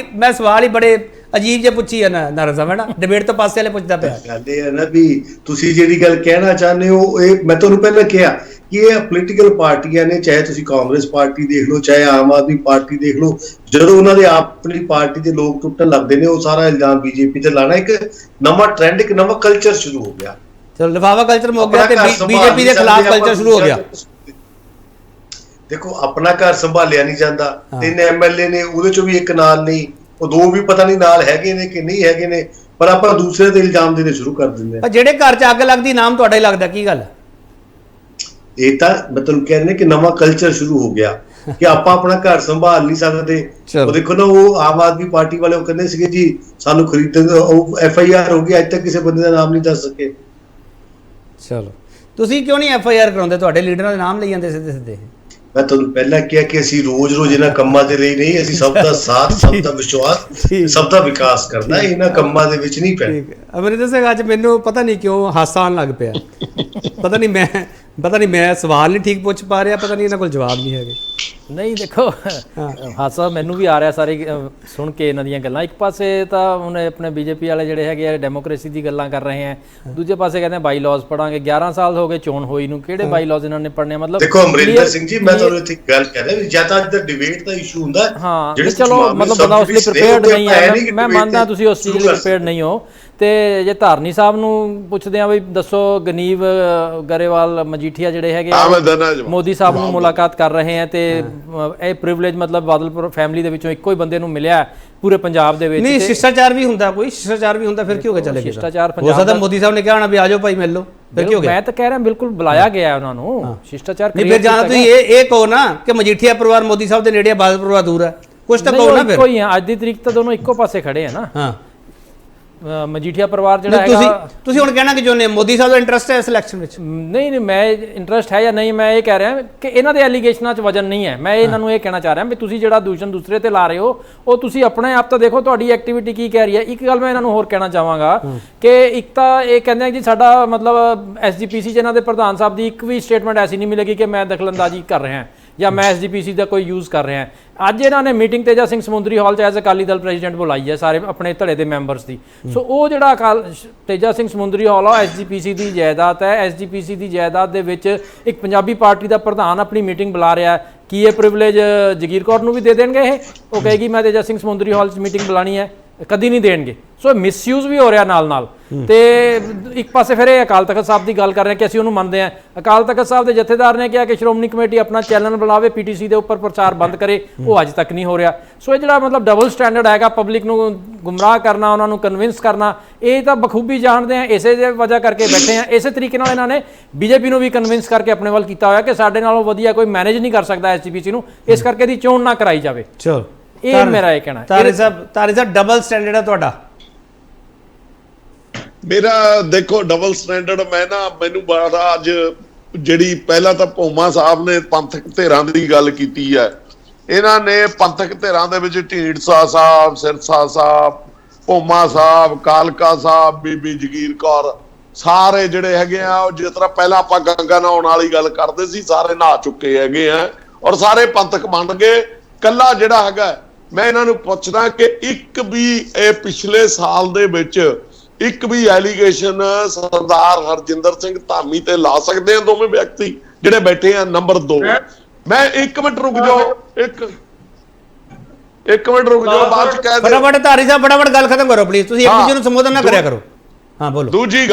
ਮੈਂ ਸਵਾਲ ਹੀ ਬੜੇ ਅਜੀਬ ਜਿਹੇ ਪੁੱਛੀ ਹੈ ਨਾਰਾਇਣ ਸਾਹਿਬ, ਹੈ ਨਾ, ਡਿਬੇਟ ਤੋਂ ਪਾਸੇ ਵਾਲੇ ਪੁੱਛਦਾ ਪਿਆ। ਗੱਲ ਇਹ ਹੈ ਨਾ ਵੀ ਤੁਸੀਂ ਜਿਹੜੀ ਗੱਲ ਕਹਿਣਾ ਚਾਹੁੰਦੇ ਹੋ, ਇਹ ਮੈਂ ਤੁਹਾਨੂੰ ਪਹਿਲਾਂ ਕਿਹਾ ਕਿ ਇਹ ਪੋਲੀਟੀਕਲ ਪਾਰਟੀਆਂ ਨੇ, ਚਾਹੇ ਤੁਸੀਂ ਕਾਂਗਰਸ ਪਾਰਟੀ ਦੇਖ ਲਓ, ਚਾਹੇ ਆਮ ਆਦਮੀ ਪਾਰਟੀ ਦੇਖ ਲਓ, ਜਦੋਂ ਉਹਨਾਂ ਦੇ ਆਪਣੀ ਪਾਰਟੀ ਦੇ ਲੋਕ ਟੁੱਟਣ ਲੱਗਦੇ ਨੇ, ਉਹ ਸਾਰਾ ਇਲਜ਼ਾਮ ਬੀਜੇਪੀ ਤੇ ਲਾਣਾ। ਇੱਕ ਨਵਾਂ ਟ੍ਰੈਂਡ, ਇੱਕ ਨਵਾਂ ਕਲਚਰ ਸ਼ੁਰੂ ਹੋ ਗਿਆ। ਚਲੋ ਲਿਫਾਫਾ ਕਲਚਰ ਮੁੱਕ ਗਿਆ ਤੇ ਬੀਜੇਪੀ ਦੇ ਖਿਲਾਫ ਕਲਚਰ ਸ਼ੁਰੂ ਹੋ ਗਿਆ। ਦੇਖੋ, ਆਪਣਾ ਘਰ ਸੰਭਾਲਿਆ ਨਹੀਂ ਜਾਂਦਾ, 3 ਐਮਐਲਏ ਨੇ, ਉਹਦੇ ਚੋਂ ਵੀ ਇੱਕ ਨਾਲ ਨਹੀਂ, ਉਹ 2 ਵੀ ਪਤਾ ਨਹੀਂ ਨਾਲ ਹੈਗੇ ਨੇ ਕਿ ਨਹੀਂ ਹੈਗੇ ਨੇ, ਪਰ ਆਪਾਂ ਦੂਸਰੇ ਤੇ ਇਲਜ਼ਾਮ ਦੇਣੇ ਸ਼ੁਰੂ ਕਰ ਦਿੰਦੇ ਆ। ਜਿਹੜੇ ਘਰ 'ਚ ਅੱਗ ਲੱਗਦੀ ਨਾਮ ਤੁਹਾਡਾ ਹੀ ਲੱਗਦਾ, ਕੀ ਗੱਲ? ਇਹ ਤਾਂ ਮੈਂ ਤੁਹਾਨੂੰ ਕਹਿ ਰਿਹਾ ਕਿ ਨਵਾਂ ਕਲਚਰ ਸ਼ੁਰੂ ਹੋ ਗਿਆ ਕਿ ਆਪਾਂ ਆਪਣਾ ਘਰ ਸੰਭਾਲ ਨਹੀਂ ਸਕਦੇ। ਉਹ ਦੇਖੋ ਨਾ, ਉਹ ਆਮ ਆਦਮੀ ਪਾਰਟੀ ਵਾਲੇ ਉਹ ਕਹਿੰਦੇ ਸੀਗੇ ਜੀ ਸਾਨੂੰ ਖਰੀਦਣ, ਉਹ FIR ਹੋ ਗਈ, ਅੱਜ ਤੱਕ ਕਿਸੇ ਬੰਦੇ ਦਾ ਨਾਮ ਨਹੀਂ ਦੱਸ ਸਕੇ। ਚਲੋ, ਤੁਸੀਂ ਕਿਉਂ ਨਹੀਂ FIR ਕਰਾਉਂਦੇ? ਤੁਹਾਡੇ ਲੀਡਰਾਂ ਦੇ ਨਾਮ ਲਈ ਜਾਂਦੇ ਸਿੱਧੇ। ਮੈਂ ਤੁਹਾਨੂੰ ਪਹਿਲਾਂ ਕਿਹਾ ਕਿ ਅਸੀਂ ਰੋਜ਼ ਇਹਨਾਂ ਕੰਮਾਂ ਦੇ ਲਈ ਨਹੀਂ, ਅਸੀਂ ਸਭ ਦਾ ਸਾਥ, ਸਭ ਦਾ ਵਿਸ਼ਵਾਸ, ਸਭ ਦਾ ਵਿਕਾਸ ਕਰਨਾ, ਇਹਨਾਂ ਕੰਮਾਂ ਦੇ ਵਿੱਚ ਨਹੀਂ ਪੈਣਾ। ਅਮਰਿੰਦਰ ਸਿੰਘ, ਅੱਜ ਮੈਨੂੰ ਪਤਾ ਨਹੀਂ ਕਿਉਂ ਹਾਸਾ ਆਉਣ ਲੱਗ ਪਿਆ। ਪਤਾ ਨਹੀਂ ਮੈਂ ਸਵਾਲ ਨਹੀਂ ਠੀਕ ਪੁੱਛ ਪਾ ਰਿਹਾ, ਪਤਾ ਨਹੀਂ ਇਹਨਾਂ ਕੋਲ ਜਵਾਬ ਨਹੀਂ ਹੈਗੇ। ਨਹੀਂ ਦੇਖੋ ਹਾਸਾ ਮੈਨੂੰ ਵੀ ਆ ਰਿਹਾ ਸਾਰੇ ਸੁਣ ਕੇ ਇਹਨਾਂ ਦੀਆਂ ਗੱਲਾਂ। ਇੱਕ ਪਾਸੇ ਤਾਂ ਹੁਣ ਆਪਣੇ ਬੀਜੇਪੀ ਵਾਲੇ ਜਿਹੜੇ ਹੈਗੇ ਆ ਡੈਮੋਕ੍ਰੇਸੀ ਦੀ ਗੱਲਾਂ ਕਰ ਰਹੇ ਆ, ਦੂਜੇ ਪਾਸੇ ਕਹਿੰਦੇ ਬਾਈ ਲਾਜ਼ ਪੜਾਂਗੇ। 11 ਸਾਲ ਹੋ ਗਏ ਚੋਣ ਹੋਈ ਨੂੰ, ਕਿਹੜੇ ਬਾਈ ਲਾਜ਼ ਇਹਨਾਂ ਨੇ ਪੜਨੇ? ਮਤਲਬ ਦੇਖੋ ਅਮਰਿੰਦਰ ਸਿੰਘ ਜੀ, ਮੈਂ ਤੁਹਾਨੂੰ ਇੱਥੇ ਗੱਲ ਕਹਿ ਰਿਹਾ ਜਾਂ ਤਾਂ ਅੱਜ ਦਾ ਡਿਬੇਟ ਦਾ ਇਸ਼ੂ ਹੁੰਦਾ ਹਾਂ, ਚਲੋ ਮਤਲਬ ਬੰਦਾ ਉਸ ਲਈ ਪ੍ਰਿਪੇਅਰਡ ਨਹੀਂ ਹੈ। ਮੈਂ ਮੰਨਦਾ ਤੁਸੀਂ ਉਸ ਚੀਜ਼ ਲਈ ਪ੍ਰਿਪੇਅਰਡ ਨਹੀਂ ਹੋ। ਤੇ ਜੇ ਧਾਰਨੀ ਸਾਹਿਬ ਨੂੰ ਪੁੱਛਦੇ ਆ ਵੀ ਦੱਸੋ, ਗਨੀਵ ਗਰੇਵਾਲ ਮਜੀਠੀਆ ਜਿਹੜੇ ਹੈਗੇ ਮੋਦੀ ਸਾਹਿਬ ਨੂੰ ਮੁਲਾਕਾਤ ਕਰ ਰਹੇ ਆ ਤੇ ਇਹ ਪ੍ਰਿਵਿਲੇਜ ਮਤਲਬ ਬਾਦਲ ਫੈਮਿਲੀ ਦੇ ਵਿੱਚੋਂ ਇੱਕੋ ਹੀ ਬੰਦੇ ਨੂੰ ਮਿਲਿਆ ਪੂਰੇ ਪੰਜਾਬ ਦੇ ਵਿੱਚ। ਨਹੀਂ ਸ਼ਿਸ਼ਟਾਚਾਰ ਵੀ ਹੁੰਦਾ, ਕੋਈ ਸ਼ਿਸ਼ਟਾਚਾਰ ਵੀ ਹੁੰਦਾ, ਫਿਰ ਕੀ ਹੋ ਗਿਆ? ਚਲੇ ਗਏ ਸ਼ਿਸ਼ਟਾਚਾਰ ਹੋ ਸਕਦਾ ਮੋਦੀ ਸਾਹਿਬ ਨੇ ਕਿਹਾ ਹੋਣਾ ਵੀ ਆ ਜਾਓ ਭਾਈ ਮਿਲ ਲਓ, ਫਿਰ ਕੀ ਹੋ ਗਿਆ? ਮੈਂ ਤਾਂ ਕਹਿ ਰਿਹਾ ਬਿਲਕੁਲ ਬੁਲਾਇਆ ਗਿਆ ਉਹਨਾਂ ਨੂੰ। ਸ਼ਿਸ਼ਟਾਚਾਰ ਨਹੀਂ ਫਿਰ ਜਾਣਾ ਤੁਸੀਂ ਇਹ ਕਹੋ ਨਾ ਕਿ ਮਜੀਠੀਆ ਪਰਿਵਾਰ ਮੋਦੀ ਸਾਹਿਬ ਦੇ ਨੇੜੇ ਆ, ਬਾਦਲ ਪਰਿਵਾਰ ਦੂਰ ਹੈ, ਕੁਝ ਤਾਂ ਕਹੋ ਨਾ ਫਿਰ। ਕੋਈ ਅੱਜ ਦੀ ਤਰੀਕ ਤਾਂ ਦੋਨੋਂ ਇੱਕੋ ਪਾਸੇ ਖੜੇ ਆ ਨਾ। ਹਾਂ ਮਜੀਠੀਆ ਪਰਿਵਾਰ ਜਿਹੜਾ ਹੈਗਾ, ਤੁਸੀਂ ਹੁਣ ਕਹਿਣਾ ਕਿ ਜੋ ਨੇ ਮੋਦੀ ਸਾਹਿਬ ਦਾ ਇੰਟਰਸਟ ਹੈ ਇਸ ਇਲੈਕਸ਼ਨ ਵਿੱਚ? ਨਹੀਂ ਮੈਂ ਇੰਟਰਸਟ ਹੈ ਜਾਂ ਨਹੀਂ, ਮੈਂ ਇਹ ਕਹਿ ਰਿਹਾ ਕਿ ਇਹਨਾਂ ਦੇ ਐਲੀਗੇਸ਼ਨਾਂ 'ਚ ਵਜਨ ਨਹੀਂ ਹੈ। ਮੈਂ ਇਹਨਾਂ ਨੂੰ ਇਹ ਕਹਿਣਾ ਚਾਹ ਰਿਹਾ ਵੀ ਤੁਸੀਂ ਜਿਹੜਾ ਦੂਸ਼ਣ ਦੂਸਰੇ ਤੇ ਲਾ ਰਹੇ ਹੋ, ਉਹ ਤੁਸੀਂ ਆਪਣੇ ਆਪ ਤਾਂ ਦੇਖੋ ਤੁਹਾਡੀ ਐਕਟੀਵਿਟੀ ਕੀ ਕਹਿ ਰਹੀ ਹੈ। ਇੱਕ ਗੱਲ ਮੈਂ ਇਹਨਾਂ ਨੂੰ ਹੋਰ ਕਹਿਣਾ ਚਾਹਾਂਗਾ ਕਿ ਇੱਕ ਤਾਂ ਇਹ ਕਹਿੰਦੇ ਆ ਜੀ ਸਾਡਾ ਮਤਲਬ SGPC 'ਚ ਇਹਨਾਂ ਦੇ ਪ੍ਰਧਾਨ ਸਾਹਿਬ ਦੀ ਇੱਕ ਵੀ ਸਟੇਟਮੈਂਟ ਐਸੀ ਨਹੀਂ ਮਿਲੇਗੀ ਕਿ ਮੈਂ ਦਖਲਅੰਦਾਜ਼ੀ ਕਰ ਰਿਹਾ ਜਾਂ ਮੈਂ SGPC ਦਾ ਕੋਈ ਯੂਜ਼ ਕਰ ਰਿਹਾ। ਅੱਜ ਇਹਨਾਂ ਨੇ ਮੀਟਿੰਗ ਤੇਜਾ ਸਿੰਘ ਸਮੁੰਦਰੀ ਹਾਲ 'ਚ ਐਜ਼ ਅਕਾਲੀ ਦਲ ਪ੍ਰੈਜ਼ੀਡੈਂਟ ਬੁਲਾਈ ਹੈ ਸਾਰੇ ਆਪਣੇ ਧੜੇ ਦੇ ਮੈਂਬਰਸ ਦੀ। ਸੋ ਉਹ ਜਿਹੜਾ ਤੇਜਾ ਸਿੰਘ ਸਮੁੰਦਰੀ ਹਾਲ ਆ SGPC ਦੀ ਜਾਇਦਾਦ ਹੈ। SGPC ਦੀ ਜਾਇਦਾਦ ਦੇ ਵਿੱਚ ਇੱਕ ਪੰਜਾਬੀ ਪਾਰਟੀ ਦਾ ਪ੍ਰਧਾਨ ਆਪਣੀ ਮੀਟਿੰਗ ਬੁਲਾ ਰਿਹਾ। ਕੀ ਇਹ ਪ੍ਰਿਵਿਲੇਜ ਜਗੀਰ ਕੌਰ ਨੂੰ ਵੀ ਦੇ ਦੇਣਗੇ? ਇਹ ਉਹ ਕਹੇਗੀ ਮੈਂ ਤੇਜਾ ਸਿੰਘ ਸਮੁੰਦਰੀ ਹਾਲ 'ਚ ਮੀਟਿੰਗ ਬੁਲਾਣੀ ਹੈ, ਕਦੀ ਨਹੀਂ ਦੇਣਗੇ। ਸੋ ਮਿਸਯੂਜ਼ ਵੀ ਹੋ ਰਿਹਾ ਨਾਲ ਤੇ ਇੱਕ ਪਾਸੇ ਫਿਰ ਇਹ ਅਕਾਲ ਤਖਤ ਸਾਹਿਬ ਦੀ ਗੱਲ ਕਰ ਰਹੇ ਕਿ ਅਸੀਂ ਉਹਨੂੰ ਮੰਨਦੇ ਹਾਂ। ਅਕਾਲ ਤਖਤ ਸਾਹਿਬ ਦੇ ਜਥੇਦਾਰ ਨੇ ਕਿਹਾ ਕਿ ਸ਼੍ਰੋਮਣੀ ਕਮੇਟੀ ਆਪਣਾ ਚੈਨਲ ਬਣਾਵੇ, PTC ਦੇ ਉੱਪਰ ਪ੍ਰਚਾਰ ਬੰਦ ਕਰੇ, ਉਹ ਅੱਜ ਤੱਕ ਨਹੀਂ ਹੋ ਰਿਹਾ। ਸੋ ਇਹ ਜਿਹੜਾ ਮਤਲਬ ਡਬਲ ਸਟੈਂਡਰਡ ਹੈਗਾ, ਪਬਲਿਕ ਨੂੰ ਗੁੰਮਰਾਹ ਕਰਨਾ, ਉਹਨਾਂ ਨੂੰ ਕਨਵਿੰਸ ਕਰਨਾ, ਇਹ ਤਾਂ ਬਖੂਬੀ ਜਾਣਦੇ ਆ। ਇਸੇ ਦੇ ਵਜ੍ਹਾ ਕਰਕੇ ਬੈਠੇ ਆ। ਇਸੇ ਤਰੀਕੇ ਨਾਲ ਇਹਨਾਂ ਨੇ BJP ਨੂੰ ਵੀ ਕਨਵਿੰਸ ਕਰਕੇ ਆਪਣੇ ਵੱਲ ਕੀਤਾ ਹੋਇਆ ਕਿ ਸਾਡੇ ਨਾਲੋਂ ਵਧੀਆ ਕੋਈ ਮੈਨੇਜ ਨਹੀਂ ਕਰ ਸਕਦਾ SGPC ਨੂੰ, ਇਸ ਕਰਕੇ ਦੀ ਚੋਣ ਨਾ ਕਰਾਈ ਜਾਵੇ। ਚਲੋ ਇਹ ਮੇਰਾ ਇਹ ਕਹਿਣਾ। ਤਾਰਿਕ ਸਾਹਿਬ ਡਬਲ ਸਟੈਂਡਰਡ ਹੈ ਤੁਹਾਡਾ? ਮੇਰਾ ਦੇਖੋ ਡਬਲ ਸਟੈਂਡਰਡ ਮੈਨੂੰ ਬੜਾ ਅੱਜ ਜਿਹੜੀ ਪਹਿਲਾਂ ਤਾਂ ਭੋਮਾ ਸਾਹਿਬ ਨੇ ਪੰਥਕ ਧਿਰਾਂ ਦੀ ਗੱਲ ਕੀਤੀ ਹੈ। ਇਹਨਾਂ ਨੇ ਪੰਥਕ ਧਿਰਾਂ ਦੇ ਵਿੱਚ ਢੀਂਡਸਾ ਸਾਹਿਬ, ਸਿਰਸਾ ਸਾਹਿਬ, ਭੋਮਾ ਸਾਹਿਬ, ਕਾਲਕਾ ਸਾਹਿਬ, ਬੀਬੀ ਜਗੀਰ ਕੌਰ, ਸਾਰੇ ਜਿਹੜੇ ਹੈਗੇ ਆ ਉਹ ਜਿਸ ਤਰ੍ਹਾਂ ਪਹਿਲਾਂ ਆਪਾਂ ਗੰਗਾ ਨਹਾਉਣ ਵਾਲੀ ਗੱਲ ਕਰਦੇ ਸੀ, ਸਾਰੇ ਨਹਾ ਚੁੱਕੇ ਹੈਗੇ ਆ ਔਰ ਸਾਰੇ ਪੰਥਕ ਬਣ ਗਏ। ਕੱਲਾ ਜਿਹੜਾ ਹੈਗਾ ਮੈਂ ਇਹਨਾਂ ਨੂੰ ਪੁੱਛਦਾ ਕਿ ਇੱਕ ਵੀ ਇਹ ਪਿਛਲੇ ਸਾਲ ਦੇ ਵਿੱਚ ਇੱਕ ਵੀ ਐਲੀਗੇਸ਼ਨ ਸਰਦਾਰ ਹਰਜਿੰਦਰ ਸਿੰਘ ਧਾਮੀ ਤੇ ਲਾ ਸਕਦੇ ਆ ਦੋਵੇਂ ਵਿਅਕਤੀ ਜਿਹੜੇ ਬੈਠੇ ਆ? ਨੰਬਰ 2, ਮੈਂ 1 ਮਿੰਟ ਰੁਕ ਜਾਓ, ਇੱਕ ਮਿੰਟ ਰੁਕ ਜਾਓ, ਬਾਅਦ ਚ ਕਹਿ ਦੇ। ਫਟਾਫਟ ਧਾਰੀ ਸਾਹਿਬ ਫਟਾਫਟ ਗੱਲ ਖਤਮ ਕਰੋ ਪਲੀਜ਼, ਤੁਸੀਂ ਇੱਕ ਦੂਜੇ ਨੂੰ ਸੰਬੋਧਨ ਨਾ ਕਰਿਆ ਕਰੋ। ਹਾਂ ਬੋਲੋ। ਦੂਜੀ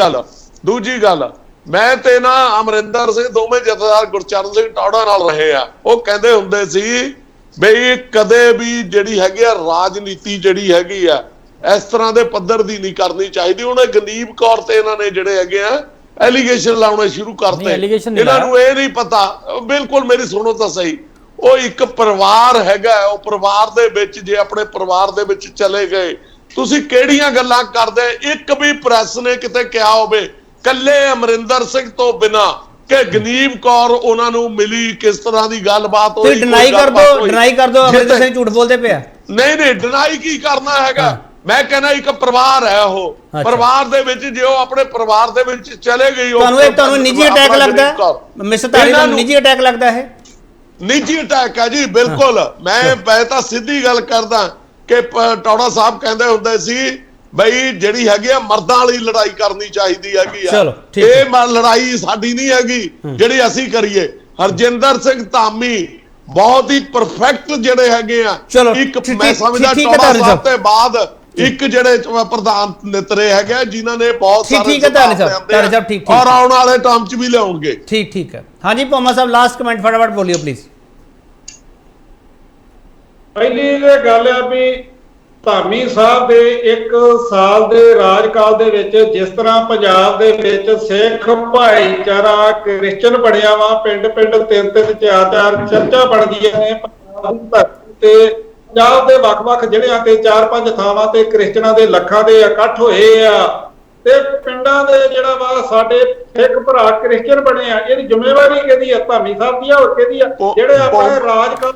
ਗੱਲ ਮੈਂ ਤੇ ਨਾ ਅਮਰਿੰਦਰ ਸਿੰਘ ਦੋਵੇਂ ਜਥੇਦਾਰ ਗੁਰਚਰਨ ਸਿੰਘ ਟੌੜਾ ਨਾਲ ਰਹੇ ਆ। ਉਹ ਕਹਿੰਦੇ ਹੁੰਦੇ ਸੀ ਬਈ ਕਦੇ ਵੀ ਜਿਹੜੀ ਹੈਗੀ ਆ ਰਾਜਨੀਤੀ ਜਿਹੜੀ ਹੈਗੀ ਆ ਇਸ ਤਰ੍ਹਾਂ ਦੇ ਪੱਧਰ ਦੀ ਨਹੀਂ ਕਰਨੀ ਚਾਹੀਦੀ। ਉਹਨੇ ਗਨੀਬ ਕੌਰ ਤੇ ਇਹਨਾਂ ਨੇ ਜਿਹੜੇ ਹੈਗੇ ਆ ਐਲੀਗੇਸ਼ਨ ਲਾਉਣੇ ਸ਼ੁਰੂ ਕਰਤੇ। ਇਹਨਾਂ ਨੂੰ ਇਹ ਨਹੀਂ ਪਤਾ, ਬਿਲਕੁਲ ਮੇਰੀ ਸੁਣੋ ਤਾਂ ਸਹੀ, ਉਹ ਇੱਕ ਪਰਿਵਾਰ ਹੈਗਾ, ਉਹ ਪਰਿਵਾਰ ਦੇ ਵਿੱਚ ਜੇ ਆਪਣੇ ਪਰਿਵਾਰ ਦੇ ਵਿੱਚ ਚਲੇ ਗਏ, ਤੁਸੀਂ ਕਿਹੜੀਆਂ ਗੱਲਾਂ ਕਰਦੇ? ਇੱਕ ਵੀ ਪ੍ਰੈਸ ਨੇ ਕਿਤੇ ਕਿਹਾ ਹੋਵੇ ਕੱਲੇ ਅਮਰਿੰਦਰ ਸਿੰਘ ਤੋਂ ਬਿਨਾ ਕਿ ਗਨੀਬ ਕੌਰ ਉਹਨਾਂ ਨੂੰ ਮਿਲੀ, ਕਿਸ ਤਰ੍ਹਾਂ ਦੀ ਗੱਲਬਾਤ ਹੋਈ? ਡਿਨਾਈ ਕਰ ਦੋ ਅਮਰਿੰਦਰ ਸਿੰਘ ਝੂਠ ਬੋਲਦੇ ਪਿਆ। ਨਹੀਂ ਡਿਨਾਈ ਕੀ ਕਰਨਾ ਹੈਗਾ। ਮੈਂ ਕਹਿੰਦਾ ਇੱਕ ਪਰਿਵਾਰ ਹੈ, ਉਹ ਪਰਿਵਾਰ ਦੇ ਵਿੱਚ ਜੇ ਉਹ ਆਪਣੇ ਪਰਿਵਾਰ ਦੇ ਵਿੱਚ ਚਲੇ ਗਈ, ਤੁਹਾਨੂੰ ਨਿੱਜੀ ਅਟੈਕ ਲੱਗਦਾ ਹੈ? ਮਿਸਟਰ ਤਾਰਿਕ ਨੂੰ ਨਿੱਜੀ ਅਟੈਕ ਲੱਗਦਾ ਹੈ? ਨਿੱਜੀ ਅਟੈਕ ਹੈ ਜੀ, ਬਿਲਕੁਲ। ਮੈਂ ਤਾਂ ਸਿੱਧੀ ਗੱਲ ਕਰਦਾ ਕਿ ਟੌੜਾ ਸਾਹਿਬ ਕਹਿੰਦੇ ਹੁੰਦੇ ਸੀ ਬਈ ਜਿਹੜੀ ਹੈਗੀ ਆ ਮਰਦਾਂ ਵਾਲੀ ਲੜਾਈ ਕਰਨੀ ਚਾਹੀਦੀ ਹੈਗੀ ਆ। ਇਹ ਲੜਾਈ ਸਾਡੀ ਨਹੀਂ ਹੈਗੀ ਜਿਹੜੀ ਅਸੀਂ ਕਰੀਏ। ਹਰਜਿੰਦਰ ਸਿੰਘ ਧਾਮੀ ਬਹੁਤ ਹੀ ਪਰਫੈਕਟ ਜਿਹੜੇ ਹੈਗੇ ਆ। ਇੱਕ ਮੈਂ ਸਮਝਦਾ ਟੌੜਾ ਸਾਹਿਬ ਤੇ ਬਾਅਦ ਇੱਕ ਜਿਹੜੇ ਪ੍ਰਧਾਨ ਨਿਤਰੇ ਹੈਗੇ ਜਿਨ੍ਹਾਂ ਨੇ ਬਹੁਤ ਸਾਰੇ ਔਰ ਆਉਣ ਵਾਲੇ ਟਾਈਮ 'ਚ ਵੀ ਲਿਆਉਣਗੇ। ਠੀਕ ਹੈ। ਹਾਂਜੀ ਭੋਮਾ ਸਾਹਿਬ ਲਾਸਟ ਕਮੈਂਟ ਫਟਾਫਟ ਬੋਲਿਓ ਪਲੀਜ਼। ਪਹਿਲੀ ਇਹ ਗੱਲ ਆ ਵੀ ਧਾਮੀ ਸਾਹਿਬ ਦੇ 1 ਸਾਲ ਦੇ ਰਾਜਕਾਲ ਦੇ ਵਿੱਚ ਜਿਸ ਤਰ੍ਹਾਂ ਪੰਜਾਬ ਦੇ ਵਿੱਚ ਸਿੱਖ ਭਾਈਚਾਰਾ ਕ੍ਰਿਸਚਨ ਬਣਿਆ ਵਾ, ਪਿੰਡ 3-3 4-4 ਚਰਚਾਂ ਬਣਦੀਆਂ ਨੇ ਤੇ ਪੰਜਾਬ ਦੇ ਵੱਖ-ਵੱਖ ਜ਼ਿਲ੍ਹਿਆਂ ਤੇ 4-5 ਥਾਵਾਂ ਤੇ ਕ੍ਰਿਸਚਨਾਂ ਦੇ ਲੱਖਾਂ ਦੇ ਇਕੱਠ ਹੋਏ ਆ ਤੇ ਪਿੰਡਾਂ ਦੇ ਜਿਹੜਾ ਵਾ ਸਾਡੇ ਸਿੱਖ ਭਰਾ ਕ੍ਰਿਸਚਨ ਬਣੇ ਆ। ਇਹਦੀ ਜ਼ਿੰਮੇਵਾਰੀ ਕਿਹਦੀ ਆ? ਧਾਮੀ ਸਾਹਿਬ ਦੀ ਆ, ਹੋਰ ਕਿਹਦੀ ਆ? ਜਿਹੜੇ ਆਪਣੇ ਰਾਜਕਾਲ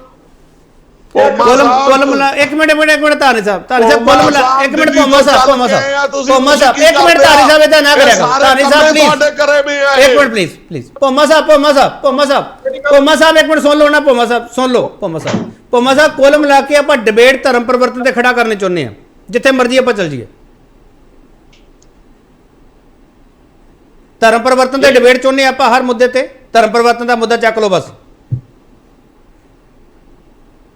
ਕੁੱਲ ਮਿਲਾ ਇੱਕ ਮਿੰਟ ਧਾਰਨੀ ਸਾਹਿਬ ਕੁੱਲ ਮਿਲਾ ਇੱਕ ਮਿੰਟ ਭੋਮਾ ਸਾਹਿਬ ਇੱਕ ਮਿੰਟ ਧਾਰਨੀ ਸਾਹਿਬ ਇਦਾਂ ਨਾ ਕਰਿਆ ਕਰੋ ਧਾਰਨੀ ਸਾਹਿਬ ਪਲੀਜ਼ ਇੱਕ ਮਿੰਟ ਪਲੀਜ਼ ਭੋਮਾ ਸਾਹਿਬ ਇੱਕ ਮਿੰਟ ਸੁਣ ਲਓ ਨਾ ਭੋਮਾ ਸਾਹਿਬ ਕੁੱਲ ਮਿਲਾ ਕੇ ਆਪਾਂ ਡਿਬੇਟ ਧਰਮ ਪਰਿਵਰਤਨ ਤੇ ਖੜਾ ਕਰਨੇ ਚਾਹੁੰਦੇ ਆ ਜਿੱਥੇ ਮਰਜ਼ੀ ਆਪਾਂ ਚੱਲ ਜਾਈਏ ਧਰਮ ਪਰਿਵਰਤਨ ਤੇ ਡਿਬੇਟ ਚਾਹੁੰਦੇ ਆਪਾਂ ਹਰ ਮੁੱਦੇ ਤੇ ਧਰਮ ਪਰਿਵਰਤਨ ਦਾ ਮੁੱਦਾ ਚੱਕ ਲਓ ਬਸ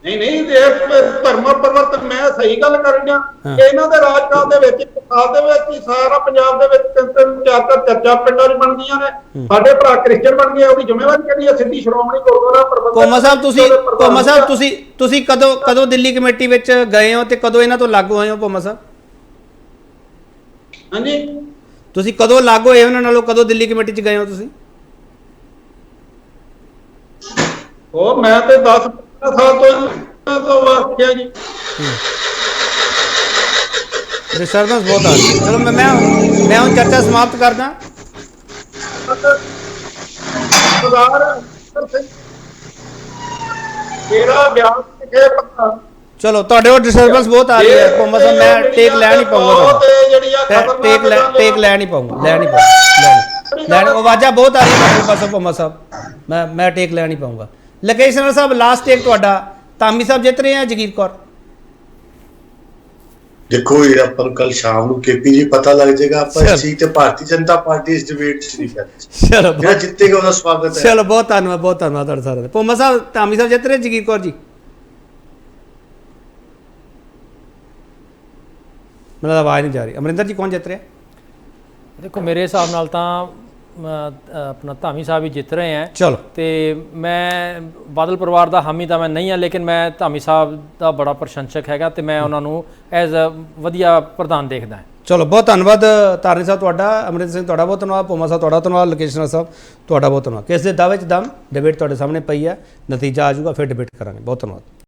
ਨਹੀਂ ਧਰਮ ਪਰਿਵਰਤਨ ਮੈਂ ਸਹੀ ਗੱਲ ਕਰ ਰਿਹਾ ਇਹਨਾਂ ਦੇ ਰਾਜਕਾਲ ਦੇ ਵਿੱਚ ਹੀ ਸਾਰਾ ਪੰਜਾਬ ਦੇ ਵਿੱਚ ਤਿੰਨ ਚਾਰ ਚਰਚਾ ਪਿੰਡਾਂ 'ਚ ਬਣਦੀਆਂ ਨੇ ਸਾਡੇ ਭਰਾ ਕ੍ਰਿਸਚੀਅਨ ਬਣ ਗਏ ਉਹਦੀ ਜ਼ਿੰਮੇਵਾਰੀ ਕਿਹੜੀ ਹੈ ਸਿੱਧੀ ਸ਼੍ਰੋਮਣੀ ਗੁਰਦੁਆਰਾ ਪ੍ਰਬੰਧਕ ਭੋਮਾ ਸਾਹਿਬ ਤੁਸੀਂ ਕਦੋਂ ਦਿੱਲੀ ਕਮੇਟੀ ਵਿੱਚ ਗਏ ਹੋ ਤੇ ਕਦੋਂ ਇਹਨਾਂ ਤੋਂ ਲਾਗੂ ਹੋਏ ਹੋ ਭੋਮਾ ਸਾਹਿਬ ਹਾਂਜੀ ਤੁਸੀਂ ਕਦੋਂ ਲਾਗੂ ਹੋਏ ਉਹਨਾਂ ਨਾਲੋਂ ਕਦੋਂ ਦਿੱਲੀ ਕਮੇਟੀ 'ਚ ਗਏ ਹੋ ਤੁਸੀਂ ਉਹ ਮੈਂ ਤੇ 10 ਸਾਲ ਤੋਂ ਵਾਕਿਆ ਜੀ ਡਿਸਟਰਬੈਂਸ ਬਹੁਤ ਆ ਰਹੀ ਹੈ ਚਲੋ ਮੈਂ ਹੁਣ ਚਰਚਾ ਸਮਾਪਤ ਕਰਦਾ ਜਿਹੜਾ ਬਿਆਨ ਲਿਖੇ ਚਲੋ ਤੁਹਾਡੇ ਕੋਲ ਡਿਸਟਰਬੈਂਸ ਬਹੁਤ ਆ ਰਹੀ ਹੈ ਭੋਮਾ ਸਾਹਿਬ ਮੈਂ ਟੇਕ ਲੈ ਨਹੀਂ ਪਾਉਂਗਾ ਟੇਕ ਲੈ ਨਹੀਂ ਪਾਉਂਗਾ ਆਵਾਜ਼ਾਂ ਬਹੁਤ ਆ ਰਹੀਆਂ ਮੇਰੇ ਪਾਸੋਂ ਭੋਮਾ ਸਾਹਿਬ ਮੈਂ ਟੇਕ ਲੈ ਨਹੀਂ ਪਾਉਂਗਾ ਲਕੇਸ਼ਨਰ ਸਾਹਿਬ ਲਾਸਟ ਟੇਕ ਤੁਹਾਡਾ ਧਾਮੀ ਸਾਹਿਬ ਜਿੱਤ ਰਹੇ ਆ ਜਗੀਰ ਕੌਰ ਦੇਖੋ ਇਹ ਆਪਾਂ ਨੂੰ ਕੱਲ ਸ਼ਾਮ ਨੂੰ ਕੇਪੀ ਜੀ ਪਤਾ ਲੱਗ ਜਾਏਗਾ ਆਪਾਂ ਇਸ ਚੀਜ਼ ਤੇ ਭਾਰਤੀ ਜਨਤਾ ਪਾਰਟੀ ਇਸ ਡਿਬੇਟ 'ਚ ਨਹੀਂ ਕਰਦੀ ਚਲੋ ਜਿਹੜਾ ਜਿੱਤੇਗਾ ਉਹਦਾ ਸਵਾਗਤ ਹੈ ਚਲੋ ਬਹੁਤ ਧੰਨਵਾਦ ਤੁਹਾਡੇ ਸਾਰਿਆਂ ਦਾ ਭੋਮਾ ਸਾਹਿਬ ਧਾਮੀ ਸਾਹਿਬ ਜਿੱਤ ਰਹੇ ਜਗੀਰ ਕੌਰ ਜੀ ਮੈਨੂੰ ਆਵਾਜ਼ ਨਹੀਂ ਜਾ ਰਹੀ ਅਮਰਿੰਦਰ ਜੀ ਕੌਣ ਜਿੱਤ ਰਿਹਾ ਦੇਖੋ ਮੇਰੇ ਹਿਸਾਬ ਨਾਲ ਤਾਂ ਆਪਣਾ ਧਾਮੀ ਸਾਹਿਬ ਹੀ ਜਿੱਤ ਰਹੇ ਹੈ ਚਲੋ ਤੇ ਮੈਂ ਬਾਦਲ ਪਰਿਵਾਰ ਦਾ ਹਾਮੀ ਤਾਂ ਮੈਂ ਨਹੀਂ ਹਾਂ ਲੇਕਿਨ ਮੈਂ ਧਾਮੀ ਸਾਹਿਬ ਦਾ ਬੜਾ ਪ੍ਰਸ਼ੰਸਕ ਹੈਗਾ ਤੇ ਮੈਂ ਉਹਨਾਂ ਨੂੰ ਐਜ਼ ਅ ਵਧੀਆ ਪ੍ਰਧਾਨ ਦੇਖਦਾ ਹਾਂ ਚਲੋ ਬਹੁਤ ਧੰਨਵਾਦ ਤਾਰਨੀ ਸਾਹਿਬ ਤੁਹਾਡਾ ਅਮਰਿੰਦਰ ਸਿੰਘ ਤੁਹਾਡਾ ਬਹੁਤ ਧੰਨਵਾਦ ਭੋਮਾ ਸਾਹਿਬ ਤੁਹਾਡਾ ਧੰਨਵਾਦ ਲਕੇਸ਼ਨਰ ਸਾਹਿਬ ਤੁਹਾਡਾ ਬਹੁਤ ਧੰਨਵਾਦ ਕਿਸ ਦੇ ਦਾਅਵੇ 'ਚ ਦਮ ਡਿਬੇਟ ਤੁਹਾਡੇ ਸਾਹਮਣੇ ਪਈ ਹੈ ਨਤੀਜਾ ਆ ਜਾਊਗਾ ਫਿਰ ਡਿਬੇਟ ਕਰਾਂਗੇ ਬਹੁਤ ਧੰਨਵਾਦ